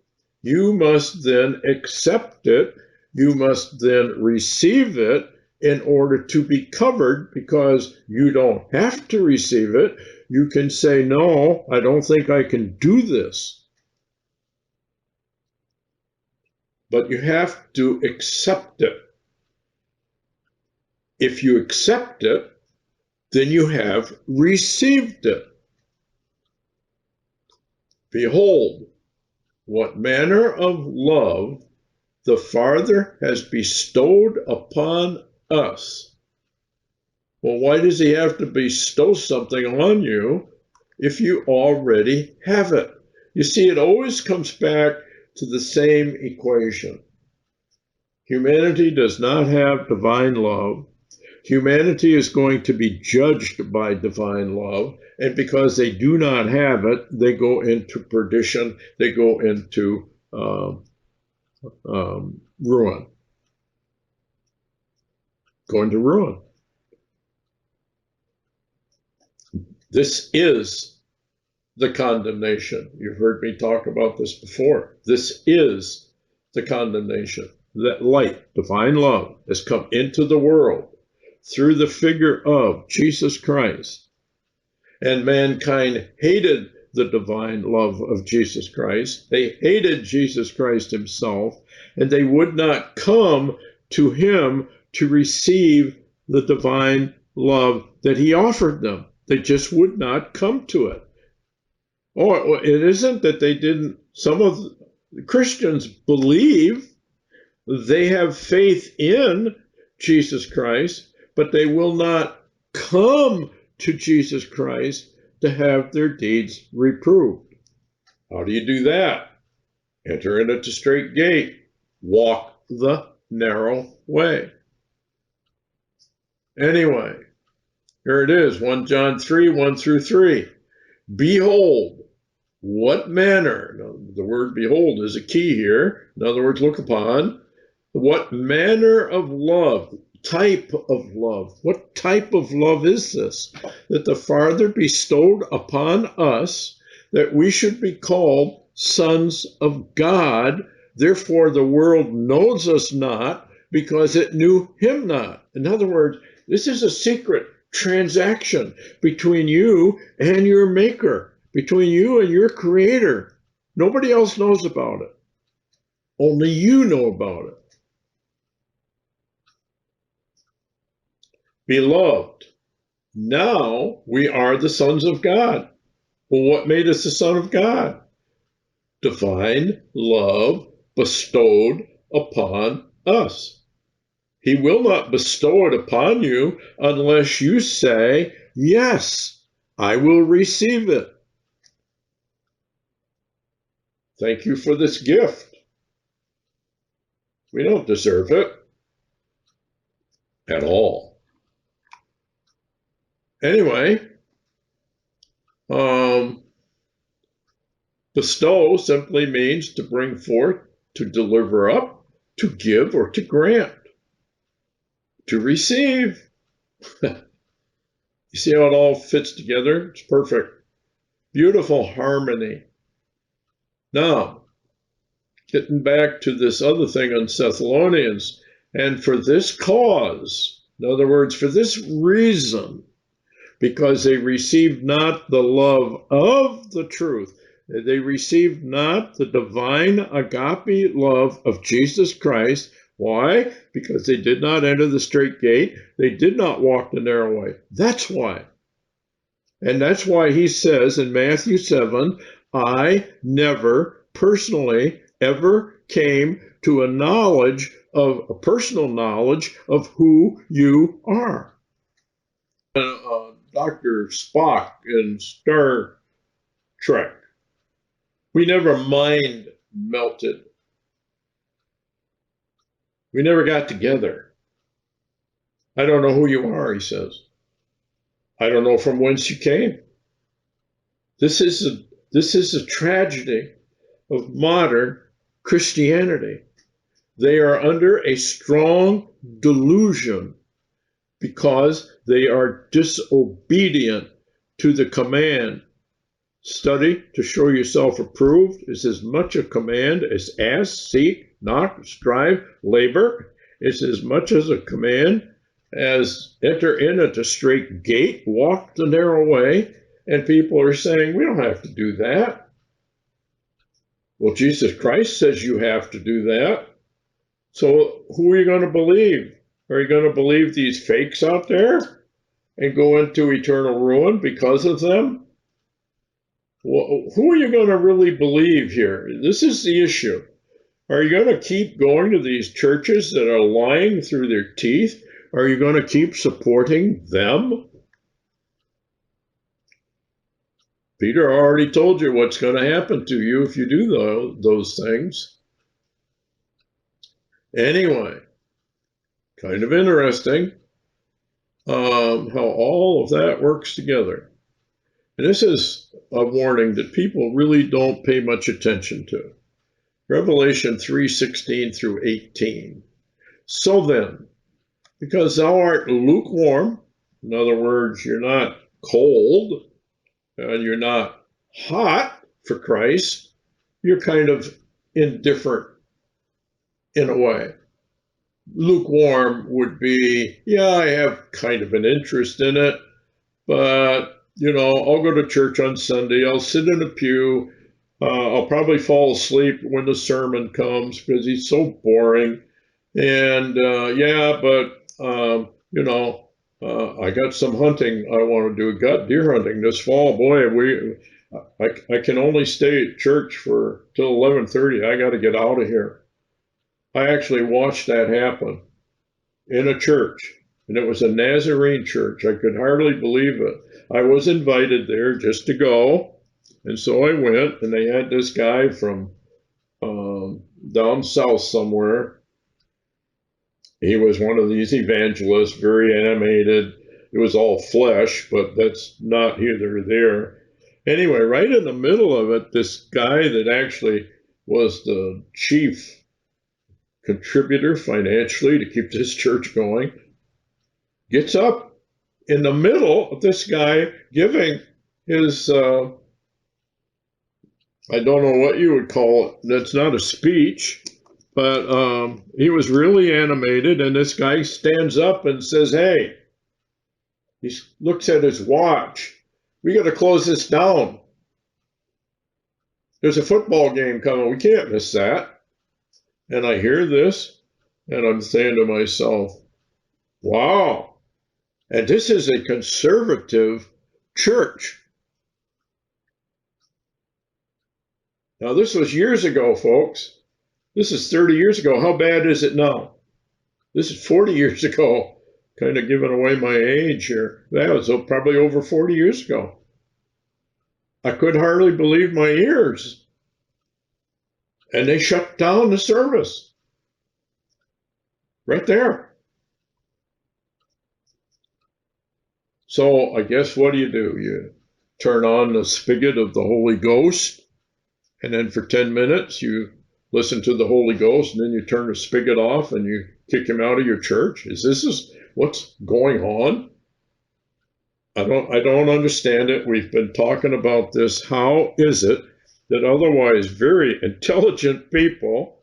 [SPEAKER 1] you must then accept it, you must then receive it in order to be covered, because you don't have to receive it. You can say, no, I don't think I can do this. But you have to accept it. If you accept it, then you have received it. Behold, what manner of love the Father has bestowed upon us. Well, why does he have to bestow something on you if you already have it? You see, it always comes back to the same equation. Humanity does not have divine love. Humanity is going to be judged by divine love, and because they do not have it, they go into perdition, they go into ruin. Going to ruin. This is the condemnation. You've heard me talk about this before. This is the condemnation. That light, divine love, has come into the world through the figure of Jesus Christ. And mankind hated the divine love of Jesus Christ. They hated Jesus Christ himself, and they would not come to him to receive the divine love that he offered them. They just would not come to it. Oh, it isn't that they didn't. Some of the Christians believe, they have faith in Jesus Christ, but they will not come to Jesus Christ to have their deeds reproved. How do you do that? Enter in at the straight gate. Walk the narrow way. Anyway, here it is, 1 John 3, 1 through 3. Behold, what manner, now, the word behold is a key here. In other words, look upon. What manner of love, type of love, what type of love is this? That the Father bestowed upon us, that we should be called sons of God. Therefore, the world knows us not, because it knew him not. In other words, this is a secret transaction between you and your maker, between you and your creator. Nobody else knows about it. Only you know about it. Beloved, now we are the sons of God. Well, what made us the son of God? Divine love bestowed upon us. He will not bestow it upon you unless you say, yes, I will receive it. Thank you for this gift. We don't deserve it at all. Anyway, bestow simply means to bring forth, to deliver up, to give, or to grant. To receive. You see how it all fits together? It's perfect. Beautiful harmony. Now, getting back to this other thing on Thessalonians, and for this cause, in other words, for this reason, because they received not the love of the truth, they received not the divine agape love of Jesus Christ. Why? Because they did not enter the straight gate. They did not walk the narrow way. That's why. And that's why he says in Matthew 7, I never personally ever came to a personal knowledge of who you are. Dr. Spock in Star Trek. We never mind melted. We never got together. I don't know who you are, he says. I don't know from whence you came. This is a tragedy of modern Christianity. They are under a strong delusion because they are disobedient to the command. Study to show yourself approved is as much a command as ask, seek, knock, strive, labor. It's as much as a command as enter in at the straight gate, walk the narrow way. And people are saying, we don't have to do that. Well, Jesus Christ says you have to do that. So who are you going to believe? Are you going to believe these fakes out there and go into eternal ruin because of them? Well, who are you going to really believe here? This is the issue. Are you going to keep going to these churches that are lying through their teeth? Are you going to keep supporting them? Peter already told you what's going to happen to you if you do those things. Anyway, kind of interesting how all of that works together. And this is a warning that people really don't pay much attention to. Revelation 3:16 through 18. So then, because thou art lukewarm, in other words, you're not cold, and you're not hot for Christ, you're kind of indifferent in a way. Lukewarm would be, yeah, I have kind of an interest in it, but, I'll go to church on Sunday, I'll sit in a pew, I'll probably fall asleep when the sermon comes because he's so boring. And I got some hunting I want to do. Got deer hunting this fall. Boy, I can only stay at church for till 11:30. I got to get out of here. I actually watched that happen in a church, and it was a Nazarene church. I could hardly believe it. I was invited there just to go, and so I went, and they had this guy from down south somewhere. He was one of these evangelists, very animated. It was all flesh, but that's not here or there. Anyway, right in the middle of it, this guy that actually was the chief contributor financially to keep this church going gets up in the middle of this guy giving his, I don't know what you would call it. That's not a speech. But he was really animated, and this guy stands up and says, hey, he looks at his watch. We got to close this down. There's a football game coming. We can't miss that. And I hear this, and I'm saying to myself, wow. And this is a conservative church. Now, this was years ago, folks. This is 30 years ago. How bad is it now? This is 40 years ago. Kind of giving away my age here. That was probably over 40 years ago. I could hardly believe my ears. And they shut down the service. Right there. So I guess what do? You turn on the spigot of the Holy Ghost, and then for 10 minutes you listen to the Holy Ghost, and then you turn the spigot off and you kick him out of your church? Is this what's going on? I don't understand it. We've been talking about this. How is it that otherwise very intelligent people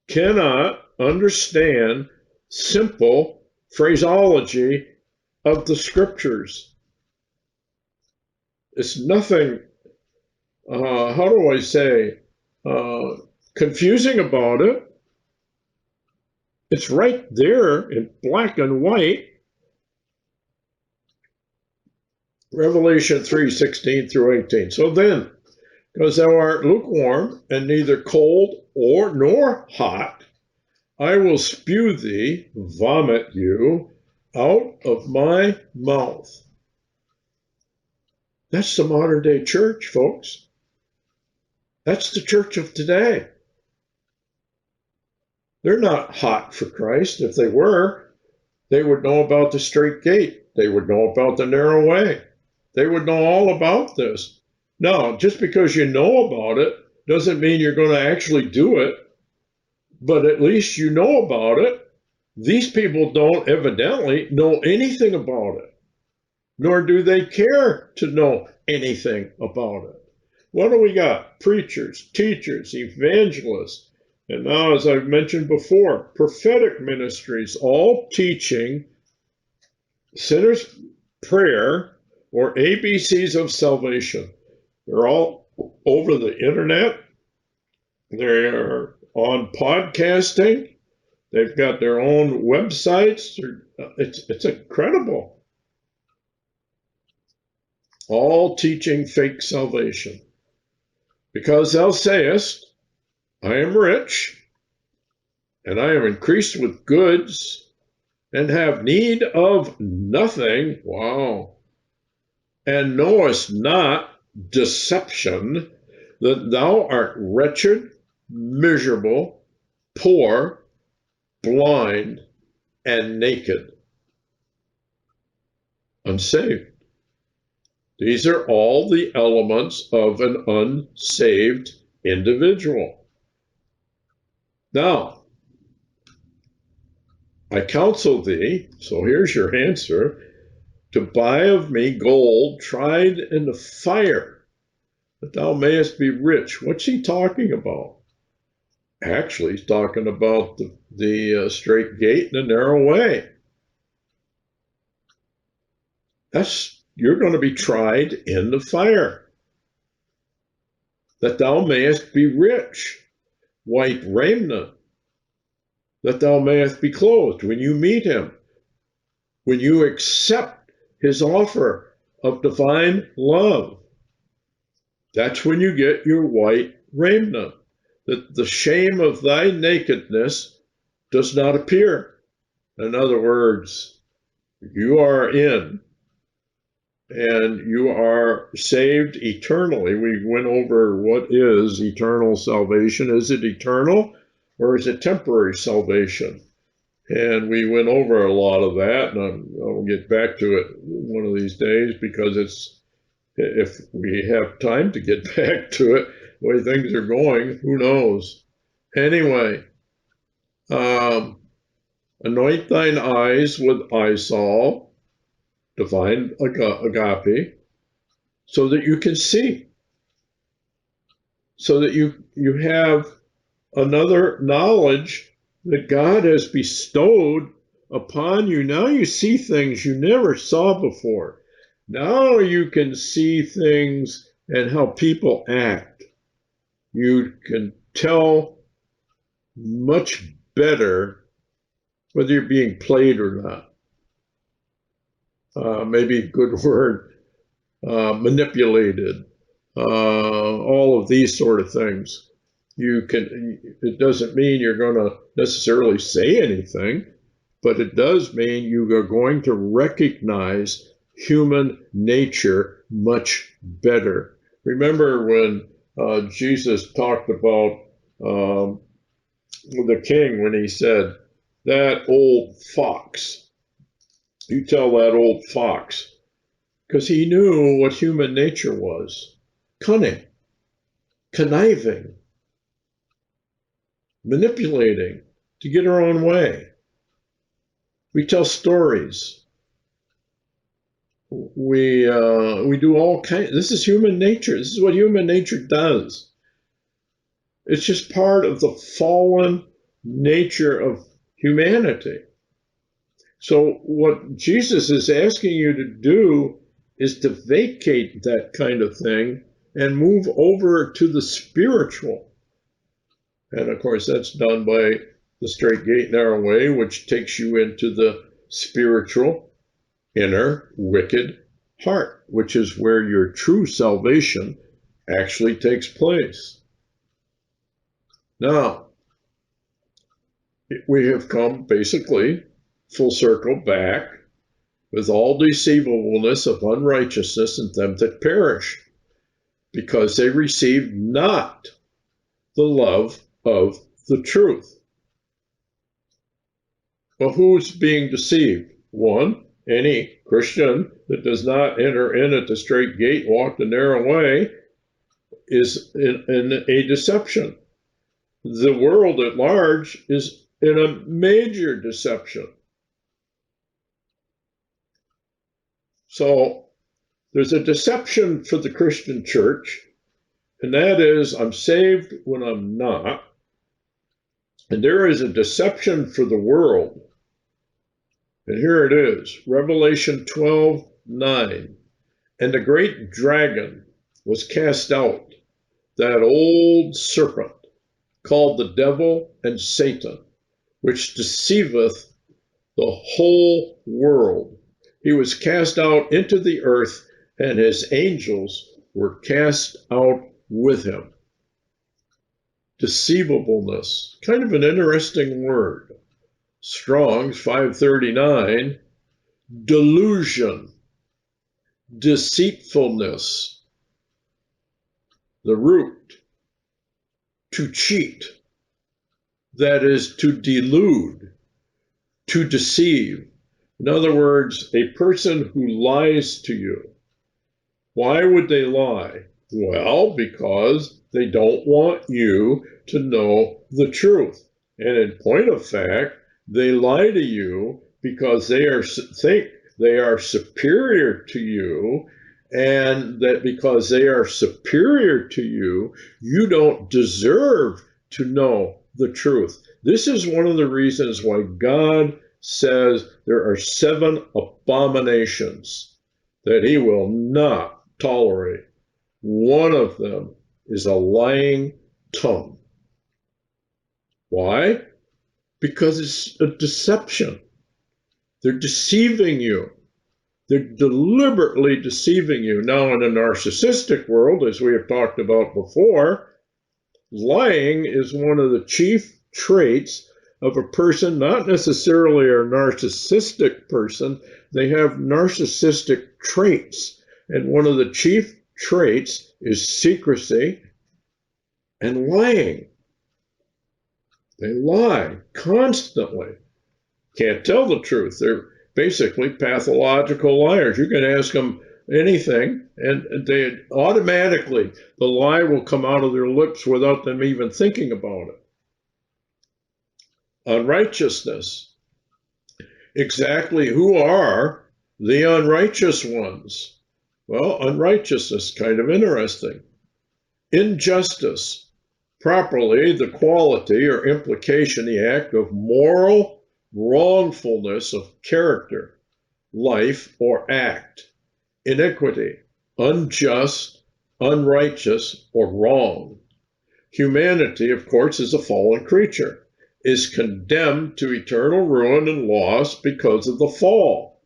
[SPEAKER 1] cannot understand simple phraseology of the scriptures? It's nothing, how do I say, confusing about it. It's right there in black and white. Revelation 3:16 through 18. So then, because thou art lukewarm and neither cold nor hot, I will spew thee, vomit you, out of my mouth. That's the modern day church, folks. That's the church of today. They're not hot for Christ. If they were, they would know about the straight gate. They would know about the narrow way. They would know all about this. Now, just because you know about it doesn't mean you're going to actually do it, but at least you know about it. These people don't evidently know anything about it, nor do they care to know anything about it. What do we got? Preachers, teachers, evangelists, and now, as I've mentioned before, prophetic ministries, all teaching sinner's prayer or ABCs of salvation. They're all over the internet. They're on podcasting. They've got their own websites. It's incredible. All teaching fake salvation. Because thou sayest, I am rich, and I am increased with goods, and have need of nothing. Wow. And knowest not deception, that thou art wretched, miserable, poor, blind, and naked. Unsaved. These are all the elements of an unsaved individual. Now, I counsel thee, so here's your answer, to buy of me gold tried in the fire, that thou mayest be rich. What's he talking about? Actually, he's talking about the straight gate and the narrow way. You're going to be tried in the fire, that thou mayest be rich, white raiment, that thou mayest be clothed when you meet him, when you accept his offer of divine love. That's when you get your white raiment, that the shame of thy nakedness does not appear. In other words, you are in, and you are saved eternally. We went over what is eternal salvation. Is it eternal, or is it temporary salvation? And we went over a lot of that, and I'll get back to it one of these days, because if we have time to get back to it, the way things are going, who knows? Anyway, anoint thine eyes with eyesalve, divine agape, so that you can see, so that you have another knowledge that God has bestowed upon you. Now you see things you never saw before. Now you can see things and how people act. You can tell much better whether you're being played or not. Maybe a good word, manipulated, all of these sort of things. It doesn't mean you're going to necessarily say anything, but it does mean you are going to recognize human nature much better. Remember when Jesus talked about the king, when he said, that old fox, you tell that old fox, because he knew what human nature was. Cunning, conniving, manipulating to get our own way. We tell stories. We do all kinds. This is human nature. This is what human nature does. It's just part of the fallen nature of humanity. So what Jesus is asking you to do is to vacate that kind of thing and move over to the spiritual. And of course, that's done by the straight gate, narrow way, which takes you into the spiritual, inner, wicked heart, which is where your true salvation actually takes place. Now, we have come basically full circle back with all deceivableness of unrighteousness in them that perish, because they receive not the love of the truth. Well, who's being deceived? One, any Christian that does not enter in at the straight gate, walk the narrow way, is in a deception. The world at large is in a major deception. So there's a deception for the Christian church, and that is I'm saved when I'm not. And there is a deception for the world. And here it is, Revelation 12:9. And the great dragon was cast out, that old serpent, called the devil and Satan, which deceiveth the whole world. He was cast out into the earth, and his angels were cast out with him. Deceivableness, kind of an interesting word. Strong's 539, delusion, deceitfulness. The root, to cheat, that is to delude, to deceive. In other words, a person who lies to you. Why would they lie? Well, because they don't want you to know the truth. And in point of fact, they lie to you because they think they are superior to you, and that because they are superior to you, you don't deserve to know the truth. This is one of the reasons why God says there are 7 abominations that he will not tolerate. One of them is a lying tongue. Why? Because it's a deception. They're deceiving you. They're deliberately deceiving you. Now, in a narcissistic world, as we have talked about before, lying is one of the chief traits of a person, not necessarily a narcissistic person. They have narcissistic traits. And one of the chief traits is secrecy and lying. They lie constantly. Can't tell the truth. They're basically pathological liars. You can ask them anything, and they automatically, the lie will come out of their lips without them even thinking about it. Unrighteousness. Exactly who are the unrighteous ones? Well, unrighteousness, kind of interesting. Injustice. Properly, the quality or implication, the act of moral wrongfulness of character, life, or act. Iniquity, unjust, unrighteous, or wrong. Humanity, of course, is a fallen creature, is condemned to eternal ruin and loss because of the fall.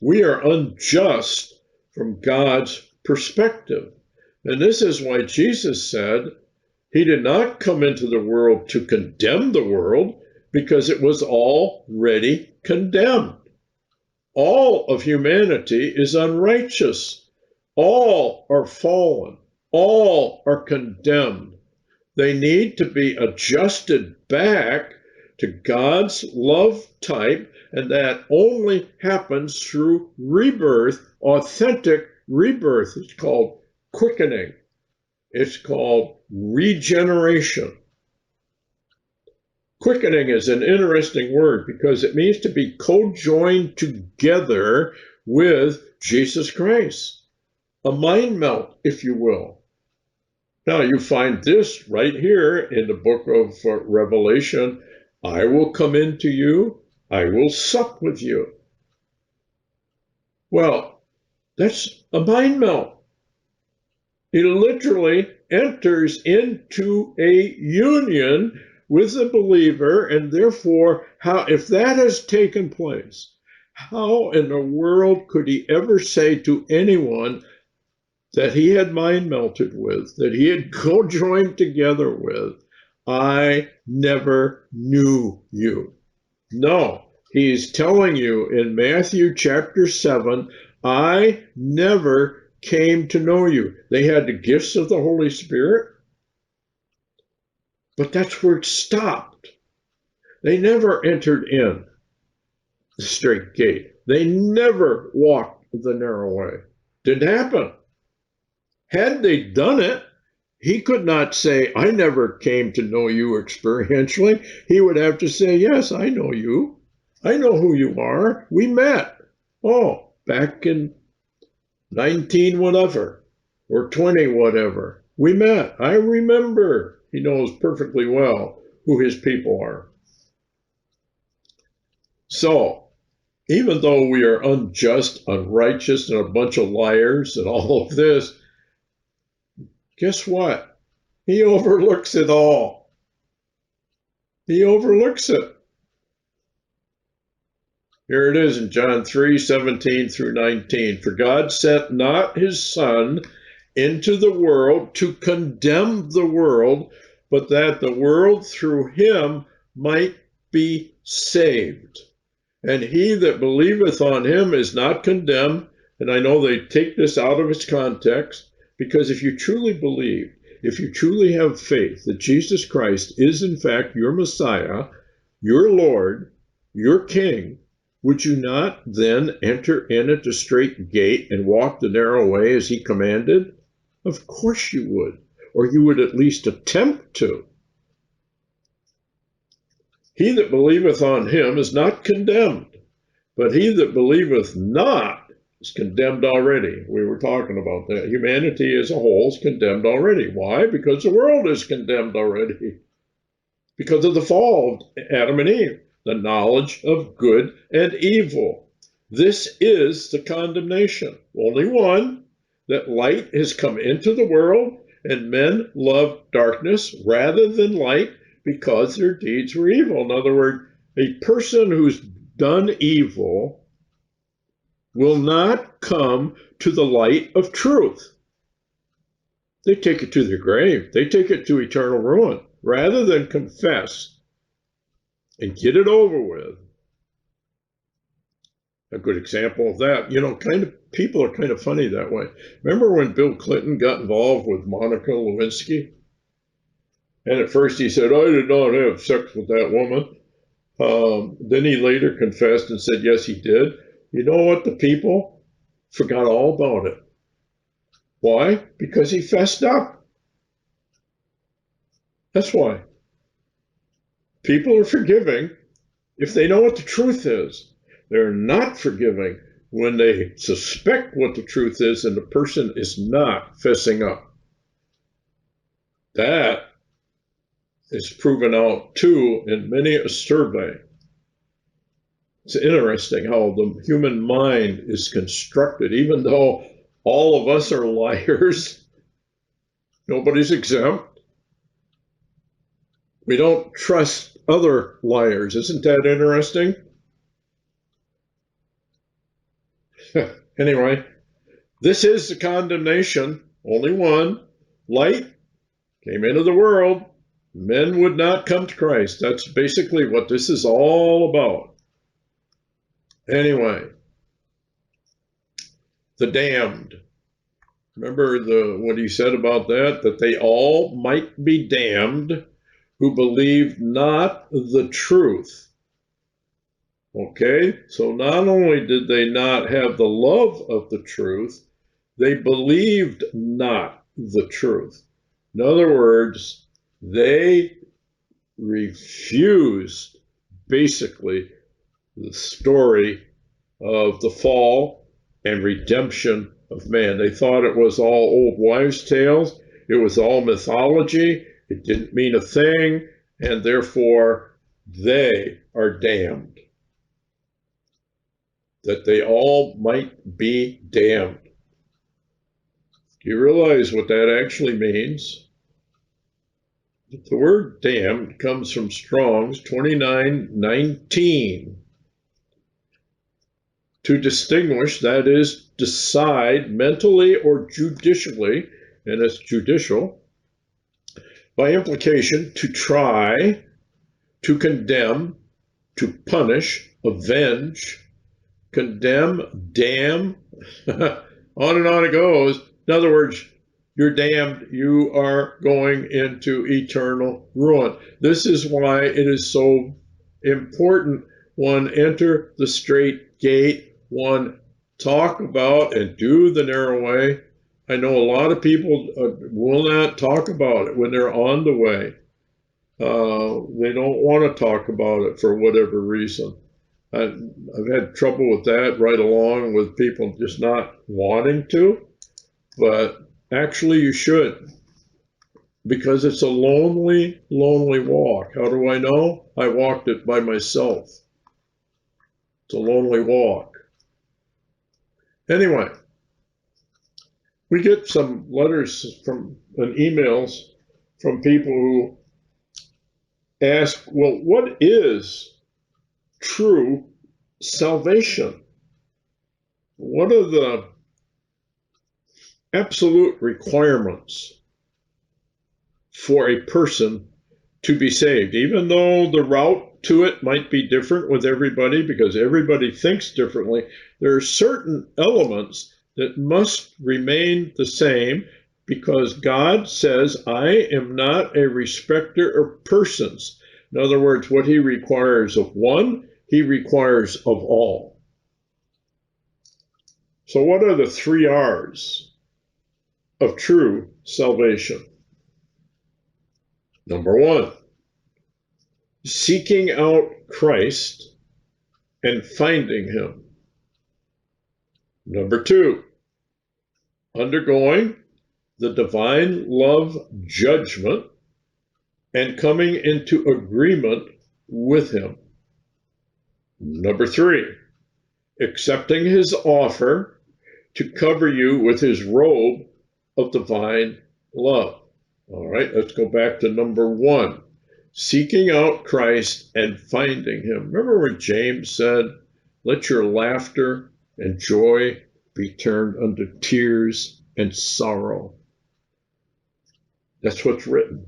[SPEAKER 1] We are unjust from God's perspective. And this is why Jesus said, he did not come into the world to condemn the world, because it was already condemned. All of humanity is unrighteous. All are fallen. All are condemned. They need to be adjusted back to God's love type, and that only happens through rebirth, authentic rebirth. It's called quickening. It's called regeneration. Quickening is an interesting word because it means to be co-joined together with Jesus Christ. A mind melt, if you will. Now you find this right here in the book of Revelation. I will come into you. I will sup with you. Well, that's a mind melt. He literally enters into a union with the believer, and therefore, if that has taken place, how in the world could he ever say to anyone that he had mind melted with, that he had co-joined together with, I never knew you? No, He's telling you in Matthew chapter 7, I never came to know you. They had the gifts of the Holy Spirit, but that's where it stopped. They never entered in the straight gate. They never walked the narrow way. Didn't happen. Had they done it, he could not say, I never came to know you experientially. He would have to say, yes, I know you. I know who you are. We met. Oh, back in 19 whatever, or 20 whatever. We met. I remember. He knows perfectly well who his people are. So, even though we are unjust, unrighteous, and a bunch of liars and all of this, guess what? He overlooks it all. He overlooks it. Here it is in John 3:17 through 19. For God sent not his Son into the world to condemn the world, but that the world through him might be saved. And he that believeth on him is not condemned. And I know they take this out of its context, because if you truly believe, if you truly have faith that Jesus Christ is in fact your Messiah, your Lord, your King, would you not then enter in at the straight gate and walk the narrow way as he commanded? Of course you would, or you would at least attempt to. He that believeth on him is not condemned, but he that believeth not is condemned already. We were talking about that. Humanity as a whole is condemned already. Why? Because the world is condemned already. Because of the fall of Adam and Eve, the knowledge of good and evil. This is the condemnation. Only one, that light has come into the world, and men love darkness rather than light because their deeds were evil. In other words, a person who's done evil will not come to the light of truth. They take it to their grave. They take it to eternal ruin rather than confess and get it over with. A good example of that, people are kind of funny that way. Remember when Bill Clinton got involved with Monica Lewinsky? And at first he said, I did not have sex with that woman. Then he later confessed and said, yes, he did. You know what? The people forgot all about it. Why? Because he fessed up. That's why. People are forgiving if they know what the truth is. They're not forgiving when they suspect what the truth is and the person is not fessing up. That is proven out too in many a survey. It's interesting how the human mind is constructed. Even though all of us are liars, nobody's exempt. We don't trust other liars. Isn't that interesting? Anyway, this is the condemnation. Only one. Light came into the world. Men would not come to Christ. That's basically what this is all about. Anyway, the damned. Remember what he said about that? That they all might be damned who believed not the truth. Okay, so not only did they not have the love of the truth, they believed not the truth. In other words, they refused basically the story of the fall and redemption of man. They thought it was all old wives' tales. It was all mythology. It didn't mean a thing, and therefore they are damned. That they all might be damned. Do you realize what that actually means? The word damned comes from Strong's 29:19. To distinguish, that is, decide mentally or judicially, and it's judicial, by implication, to try, to condemn, to punish avenge, condemn, damn, on and on it goes. In other words, you're damned. You are going into eternal ruin. This is why it is so important. One, enter the straight gate. One, talk about and do the narrow way. I know a lot of people will not talk about it when they're on the way. They don't want to talk about it for whatever reason. I've had trouble with that right along with people just not wanting to, but actually you should, because it's a lonely, lonely walk. How do I know? I walked it by myself. It's a lonely walk. Anyway, we get some letters from and emails from people who ask, well, what is true salvation? What are the absolute requirements for a person to be saved? Even though the route to it might be different with everybody because everybody thinks differently, there are certain elements that must remain the same because God says, I am not a respecter of persons. In other words, what he requires of one, he requires of all. So what are the 3 R's of true salvation? Number 1, seeking out Christ and finding him. Number 2, undergoing the divine love judgment and coming into agreement with him. Number 3, accepting his offer to cover you with his robe of divine love. All right, let's go back to number 1, seeking out Christ and finding him. Remember when James said, let your laughter and joy be turned unto tears and sorrow. That's what's written.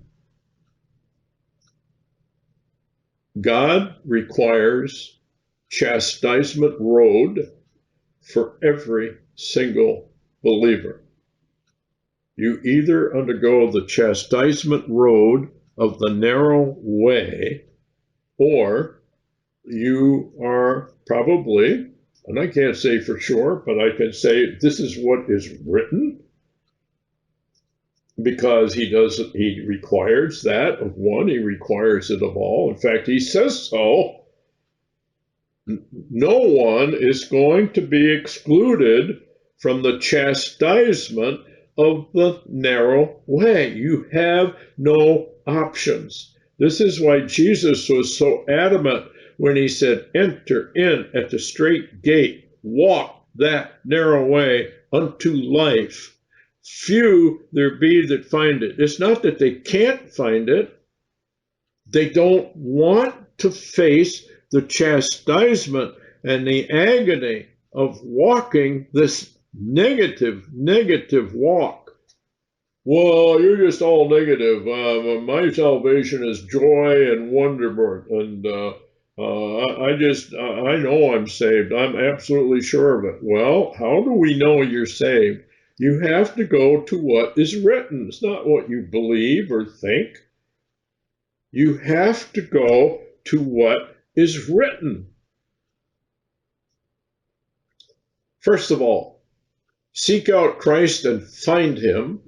[SPEAKER 1] God requires chastisement road for every single believer. You either undergo the chastisement road of the narrow way, or you are probably, and I can't say for sure, but I can say this is what is written, because he requires that of one, he requires it of all. In fact, he says so. No one is going to be excluded from the chastisement of the narrow way. You have no options. This is why Jesus was so adamant when he said, enter in at the straight gate, walk that narrow way unto life. Few there be that find it. It's not that they can't find it. They don't want to face the chastisement and the agony of walking this negative walk. Well, you're just all negative. My salvation is joy and wonderment, and I know I'm saved. I'm absolutely sure of it. Well, how do we know you're saved? You have to go to what is written. It's not what you believe or think. You have to go to what is written. First of all, seek out Christ and find him,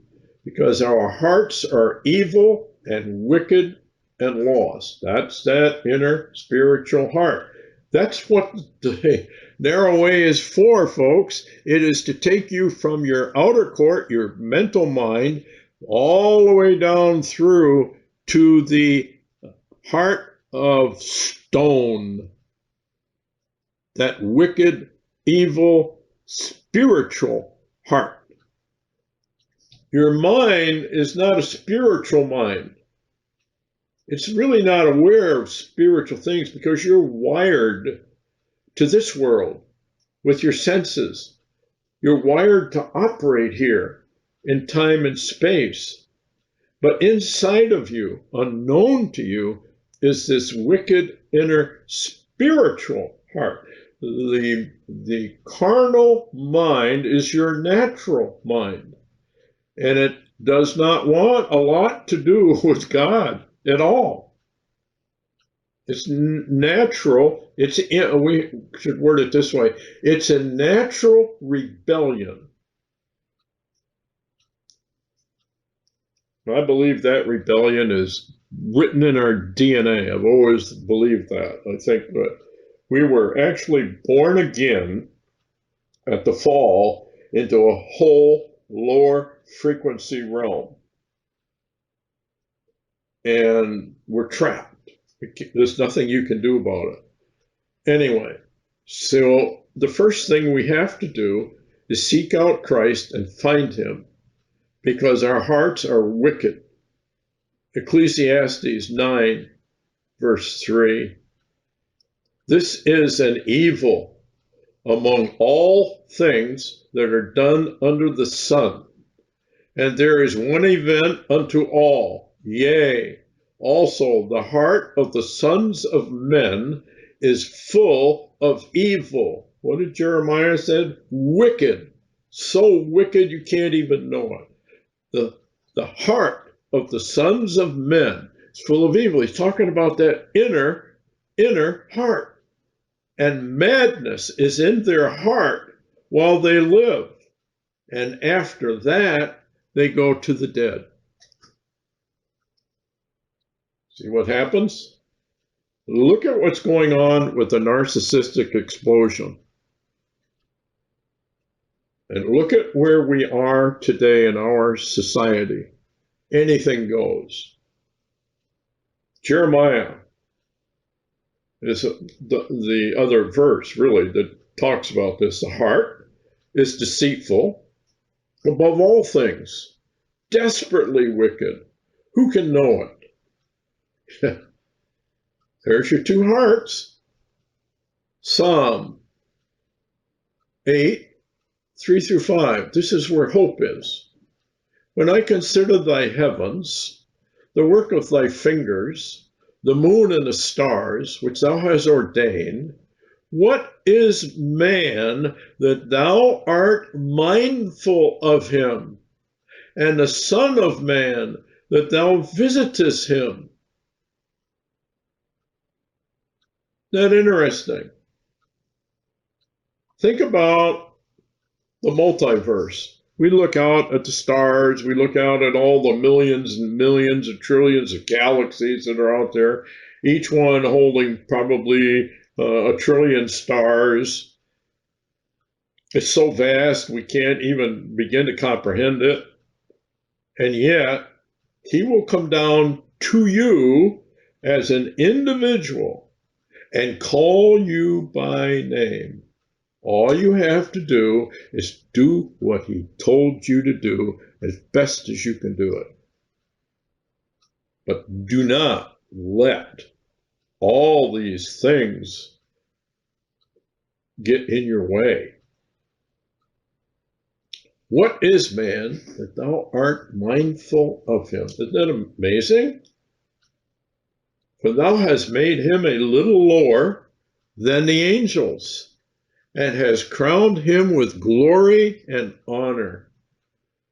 [SPEAKER 1] because our hearts are evil and wicked and lost. That's that inner spiritual heart. That's what the narrow way is for, folks. It is to take you from your outer court, your mental mind, all the way down through to the heart of stone. That wicked, evil, spiritual heart. Your mind is not a spiritual mind. It's really not aware of spiritual things because you're wired to this world with your senses. You're wired to operate here in time and space. But inside of you, unknown to you, is this wicked inner spiritual heart. The carnal mind is your natural mind, and it does not want a lot to do with God at all. It's natural. We should word it this way. It's a natural rebellion. I believe that rebellion is written in our DNA. I've always believed that. I think that we were actually born again at the fall into a whole lower frequency realm. And we're trapped. There's nothing you can do about it. Anyway, so the first thing we have to do is seek out Christ and find him, because our hearts are wicked. Ecclesiastes 9, verse 3. This is an evil among all things that are done under the sun. And there is one event unto all, yea, also the heart of the sons of men is full of evil. What did Jeremiah say? Wicked. So wicked you can't even know it. The heart of the sons of men is full of evil. He's talking about that inner heart. And madness is in their heart while they live. And after that, they go to the dead. See what happens? Look at what's going on with the narcissistic explosion. And look at where we are today in our society. Anything goes. Jeremiah is the other verse, really, that talks about this. The heart is deceitful above all things, desperately wicked. Who can know it? There's your two hearts. Psalm 8, 3 through 5. This is where hope is. When I consider thy heavens, the work of thy fingers, the moon and the stars, which thou hast ordained, what is man that thou art mindful of him, and the son of man that thou visitest him? Isn't that interesting? Think about the multiverse. We look out at the stars, we look out at all the millions and millions and trillions of galaxies that are out there, each one holding probably a trillion stars. It's so vast we can't even begin to comprehend it. And yet, he will come down to you as an individual and call you by name. All you have to do is do what he told you to do as best as you can do it. But do not let all these things get in your way. What is man that thou art mindful of him? Isn't that amazing? For thou hast made him a little lower than the angels, and has crowned him with glory and honor.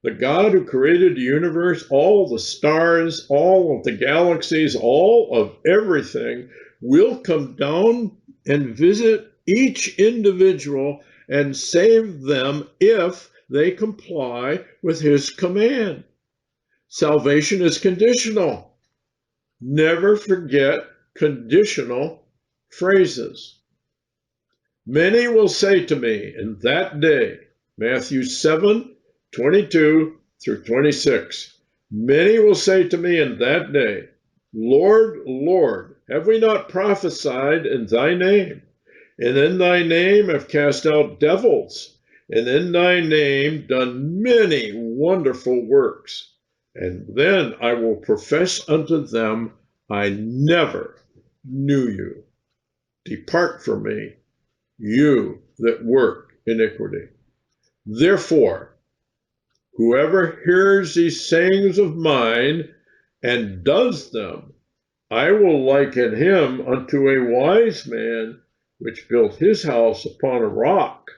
[SPEAKER 1] The God who created the universe, all the stars, all of the galaxies, all of everything, will come down and visit each individual and save them if they comply with his command. Salvation is conditional. Never forget conditional phrases. Many will say to me in that day, Matthew 7, 22 through 26, many will say to me in that day, Lord, Lord, have we not prophesied in thy name? And in thy name have cast out devils, and in thy name done many wonderful works. And then I will profess unto them, I never knew you. Depart from me, you that work iniquity. Therefore, whoever hears these sayings of mine and does them, I will liken him unto a wise man which built his house upon a rock.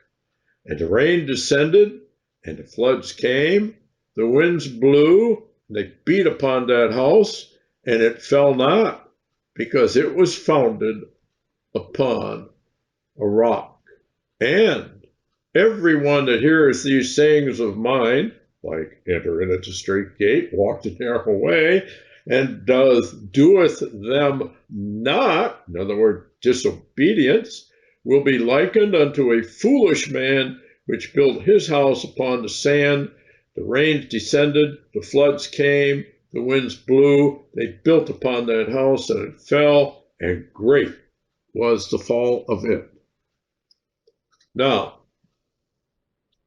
[SPEAKER 1] And the rain descended, and the floods came, the winds blew, and they beat upon that house, and it fell not, because it was founded upon a rock. And everyone that heareth these sayings of mine, like enter in at the straight gate, walk the narrow way, and doeth them not, in other words, disobedience, will be likened unto a foolish man which built his house upon the sand. The rains descended, the floods came, the winds blew, they built upon that house, and it fell, and great was the fall of it. Now,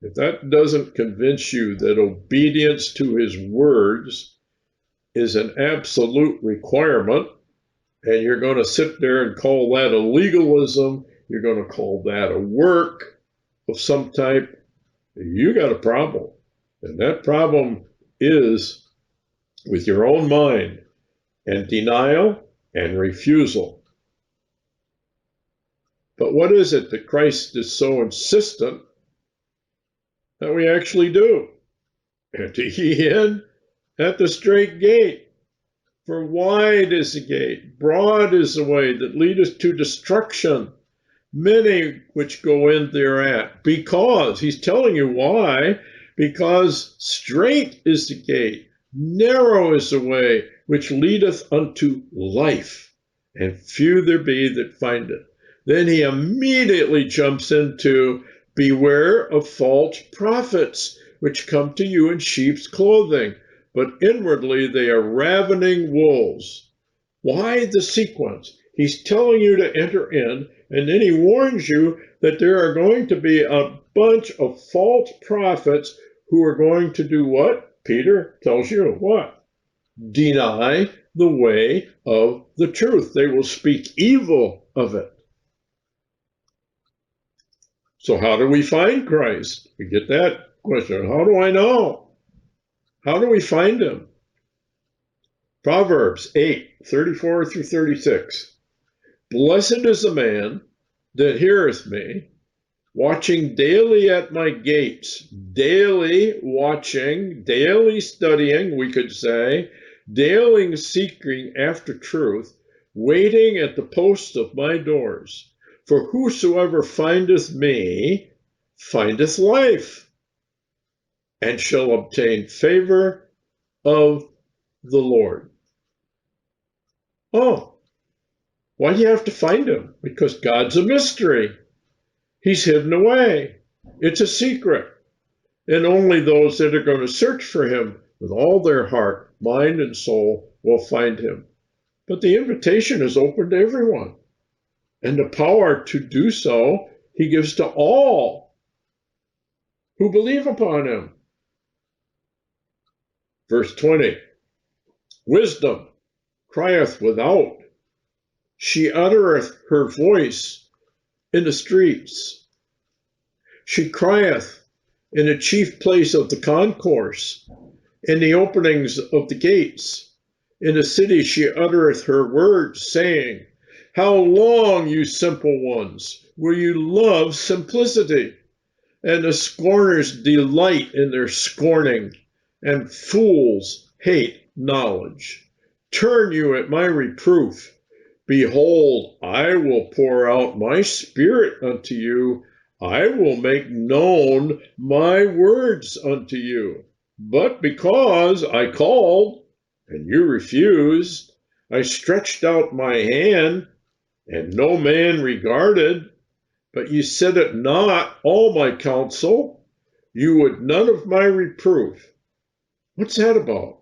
[SPEAKER 1] if that doesn't convince you that obedience to his words is an absolute requirement, and you're going to sit there and call that a legalism, you're going to call that a work of some type, you got a problem. And that problem is with your own mind and denial and refusal. But what is it that Christ is so insistent that we actually do? Enter ye in at the straight gate. For wide is the gate, broad is the way that leadeth to destruction, many which go in thereat. Because, he's telling you why, because straight is the gate, narrow is the way which leadeth unto life, and few there be that find it. Then he immediately jumps into, beware of false prophets, which come to you in sheep's clothing, but inwardly they are ravening wolves. Why the sequence? He's telling you to enter in, and then he warns you that there are going to be a bunch of false prophets who are going to do what? Peter tells you what? Deny the way of the truth. They will speak evil of it. So how do we find Christ? We get that question. How do I know? How do we find him? Proverbs 8:34 through 36. Blessed is the man that heareth me, watching daily at my gates, daily watching, daily studying, we could say, daily seeking after truth, waiting at the posts of my doors. For whosoever findeth me findeth life, and shall obtain favor of the Lord. Oh, why do you have to find him? Because God's a mystery. He's hidden away. It's a secret. And only those that are going to search for him with all their heart, mind, and soul will find him. But the invitation is open to everyone. And the power to do so, he gives to all who believe upon him. Verse 20, wisdom crieth without. She uttereth her voice in the streets. She crieth in the chief place of the concourse, in the openings of the gates. In the city she uttereth her words, saying, how long, you simple ones, will you love simplicity? And the scorners delight in their scorning, and fools hate knowledge. Turn you at my reproof. Behold, I will pour out my spirit unto you. I will make known my words unto you. But because I called, and you refused, I stretched out my hand, and no man regarded, but you said it not all my counsel. You would none of my reproof. What's that about?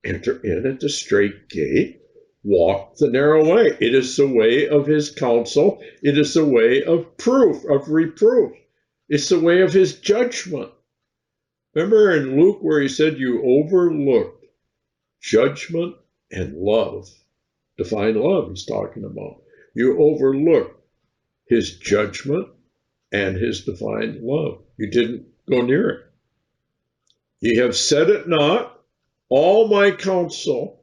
[SPEAKER 1] Enter in at the straight gate, walk the narrow way. It is the way of his counsel. It is the way of proof, of reproof. It's the way of his judgment. Remember in Luke where he said you overlooked judgment and love. Divine love he's talking about. You overlooked his judgment and his divine love. You didn't go near it. Ye have said it not, all my counsel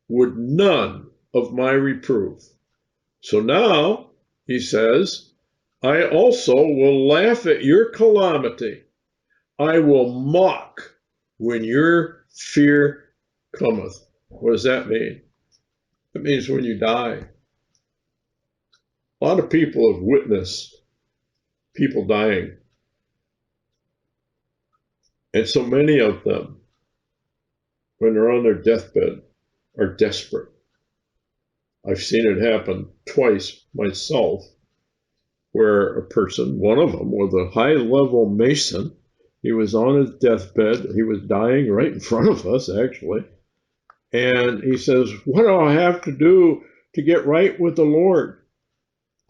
[SPEAKER 1] would none of my reproof. So now he says, I also will laugh at your calamity. I will mock when your fear cometh. What does that mean? It means when you die. A lot of people have witnessed people dying. And so many of them, when they're on their deathbed, are desperate. I've seen it happen twice myself, where a person, one of them was a high-level Mason, he was on his deathbed, he was dying right in front of us, actually, and he says, what do I have to do to get right with the Lord?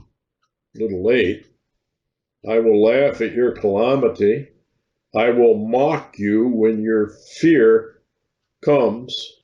[SPEAKER 1] A little late. I will laugh at your calamity. I will mock you when your fear comes.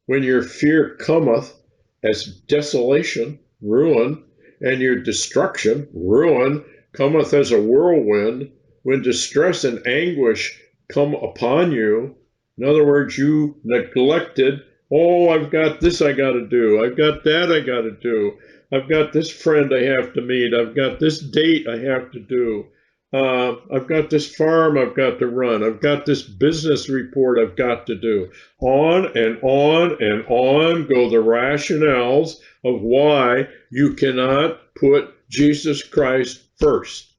[SPEAKER 1] When your fear cometh as desolation, ruin, and your destruction, ruin, cometh as a whirlwind, when distress and anguish come upon you. In other words, you neglected, oh, I've got this I got to do. I've got that I got to do. I've got this friend I have to meet. I've got this date I have to do. I've got this farm I've got to run. I've got this business report I've got to do. On and on and on go the rationales of why you cannot put Jesus Christ first.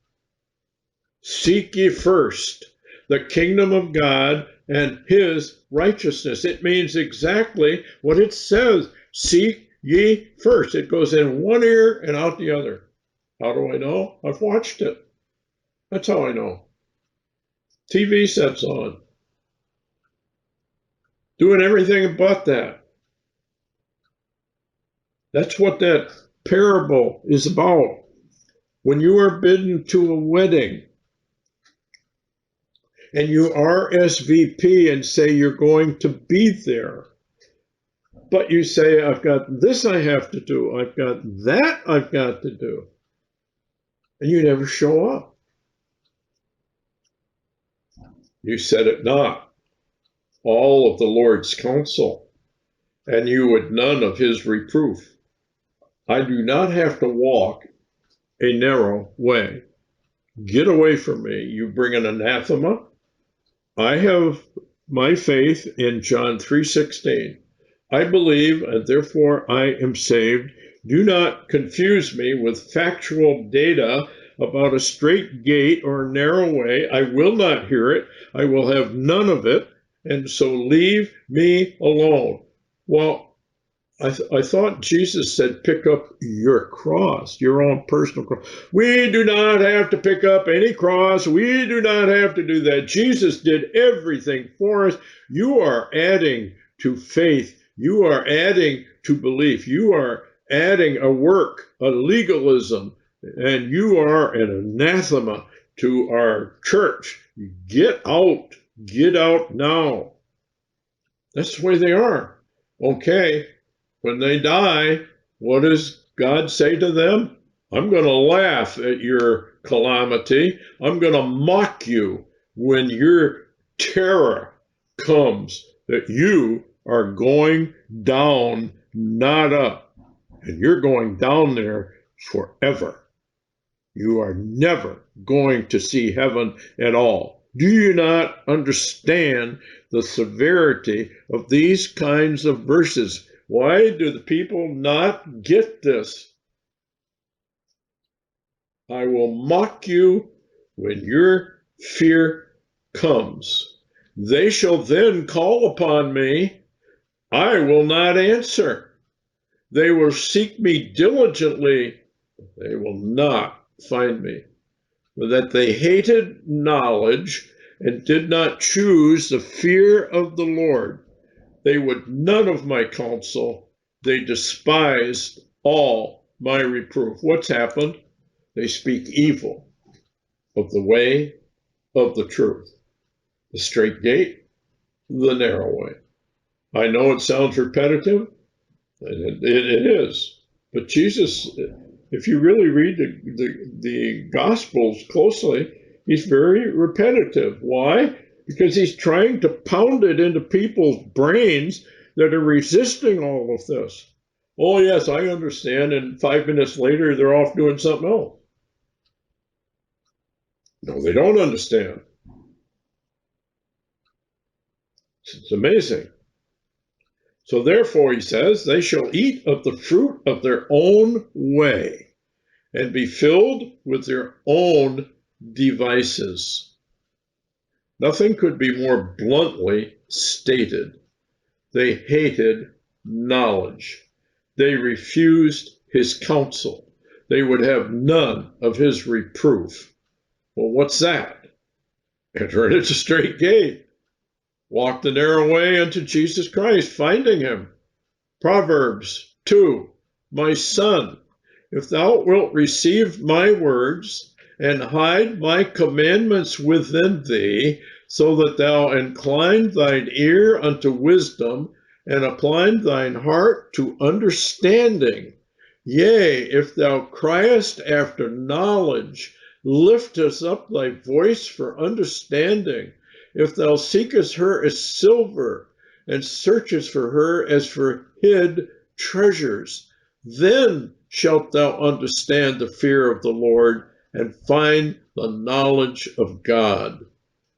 [SPEAKER 1] Seek ye first the kingdom of God and his righteousness. It means exactly what it says. Seek ye first. It goes in one ear and out the other. How do I know? I've watched it. That's how I know. TV sets on. Doing everything but that. That's what that parable is about. When you are bidden to a wedding and you RSVP and say you're going to be there, but you say, I've got this I have to do, I've got that I've got to do, and you never show up. You said it not, all of the Lord's counsel, and you would none of his reproof. I do not have to walk a narrow way. Get away from me. You bring an anathema. I have my faith in John 3:16. I believe, and therefore I am saved. Do not confuse me with factual data about a straight gate or a narrow way. I will not hear it. I will have none of it. And so leave me alone. Well, I thought Jesus said, pick up your cross, your own personal cross. We do not have to pick up any cross. We do not have to do that. Jesus did everything for us. You are adding to faith. You are adding to belief. You are adding a work, a legalism, and you are an anathema to our church. Get out now. That's the way they are. Okay. When they die, what does God say to them? I'm going to laugh at your calamity. I'm going to mock you when your terror comes, that you are going down, not up. And you're going down there forever. You are never going to see heaven at all. Do you not understand the severity of these kinds of verses? Why do the people not get this? I will mock you when your fear comes. They shall then call upon me. I will not answer. They will seek me diligently. They will not find me. For that they hated knowledge and did not choose the fear of the Lord. They would none of my counsel. They despised all my reproof. What's happened? They speak evil of the way of the truth. The straight gate, the narrow way. I know it sounds repetitive. It is. But Jesus, if you really read the Gospels closely, he's very repetitive. Why? Because he's trying to pound it into people's brains that are resisting all of this. Oh, yes, I understand. And 5 minutes later, they're off doing something else. No, they don't understand. It's amazing. So therefore, he says, they shall eat of the fruit of their own way and be filled with their own devices. Nothing could be more bluntly stated. They hated knowledge. They refused his counsel. They would have none of his reproof. Well, what's that? Enter into the straight gate. Walk the narrow way unto Jesus Christ, finding him. Proverbs 2, my son, if thou wilt receive my words and hide my commandments within thee, so that thou incline thine ear unto wisdom and apply thine heart to understanding. Yea, if thou criest after knowledge, liftest up thy voice for understanding. If thou seekest her as silver and searchest for her as for hid treasures, then shalt thou understand the fear of the Lord and find the knowledge of God.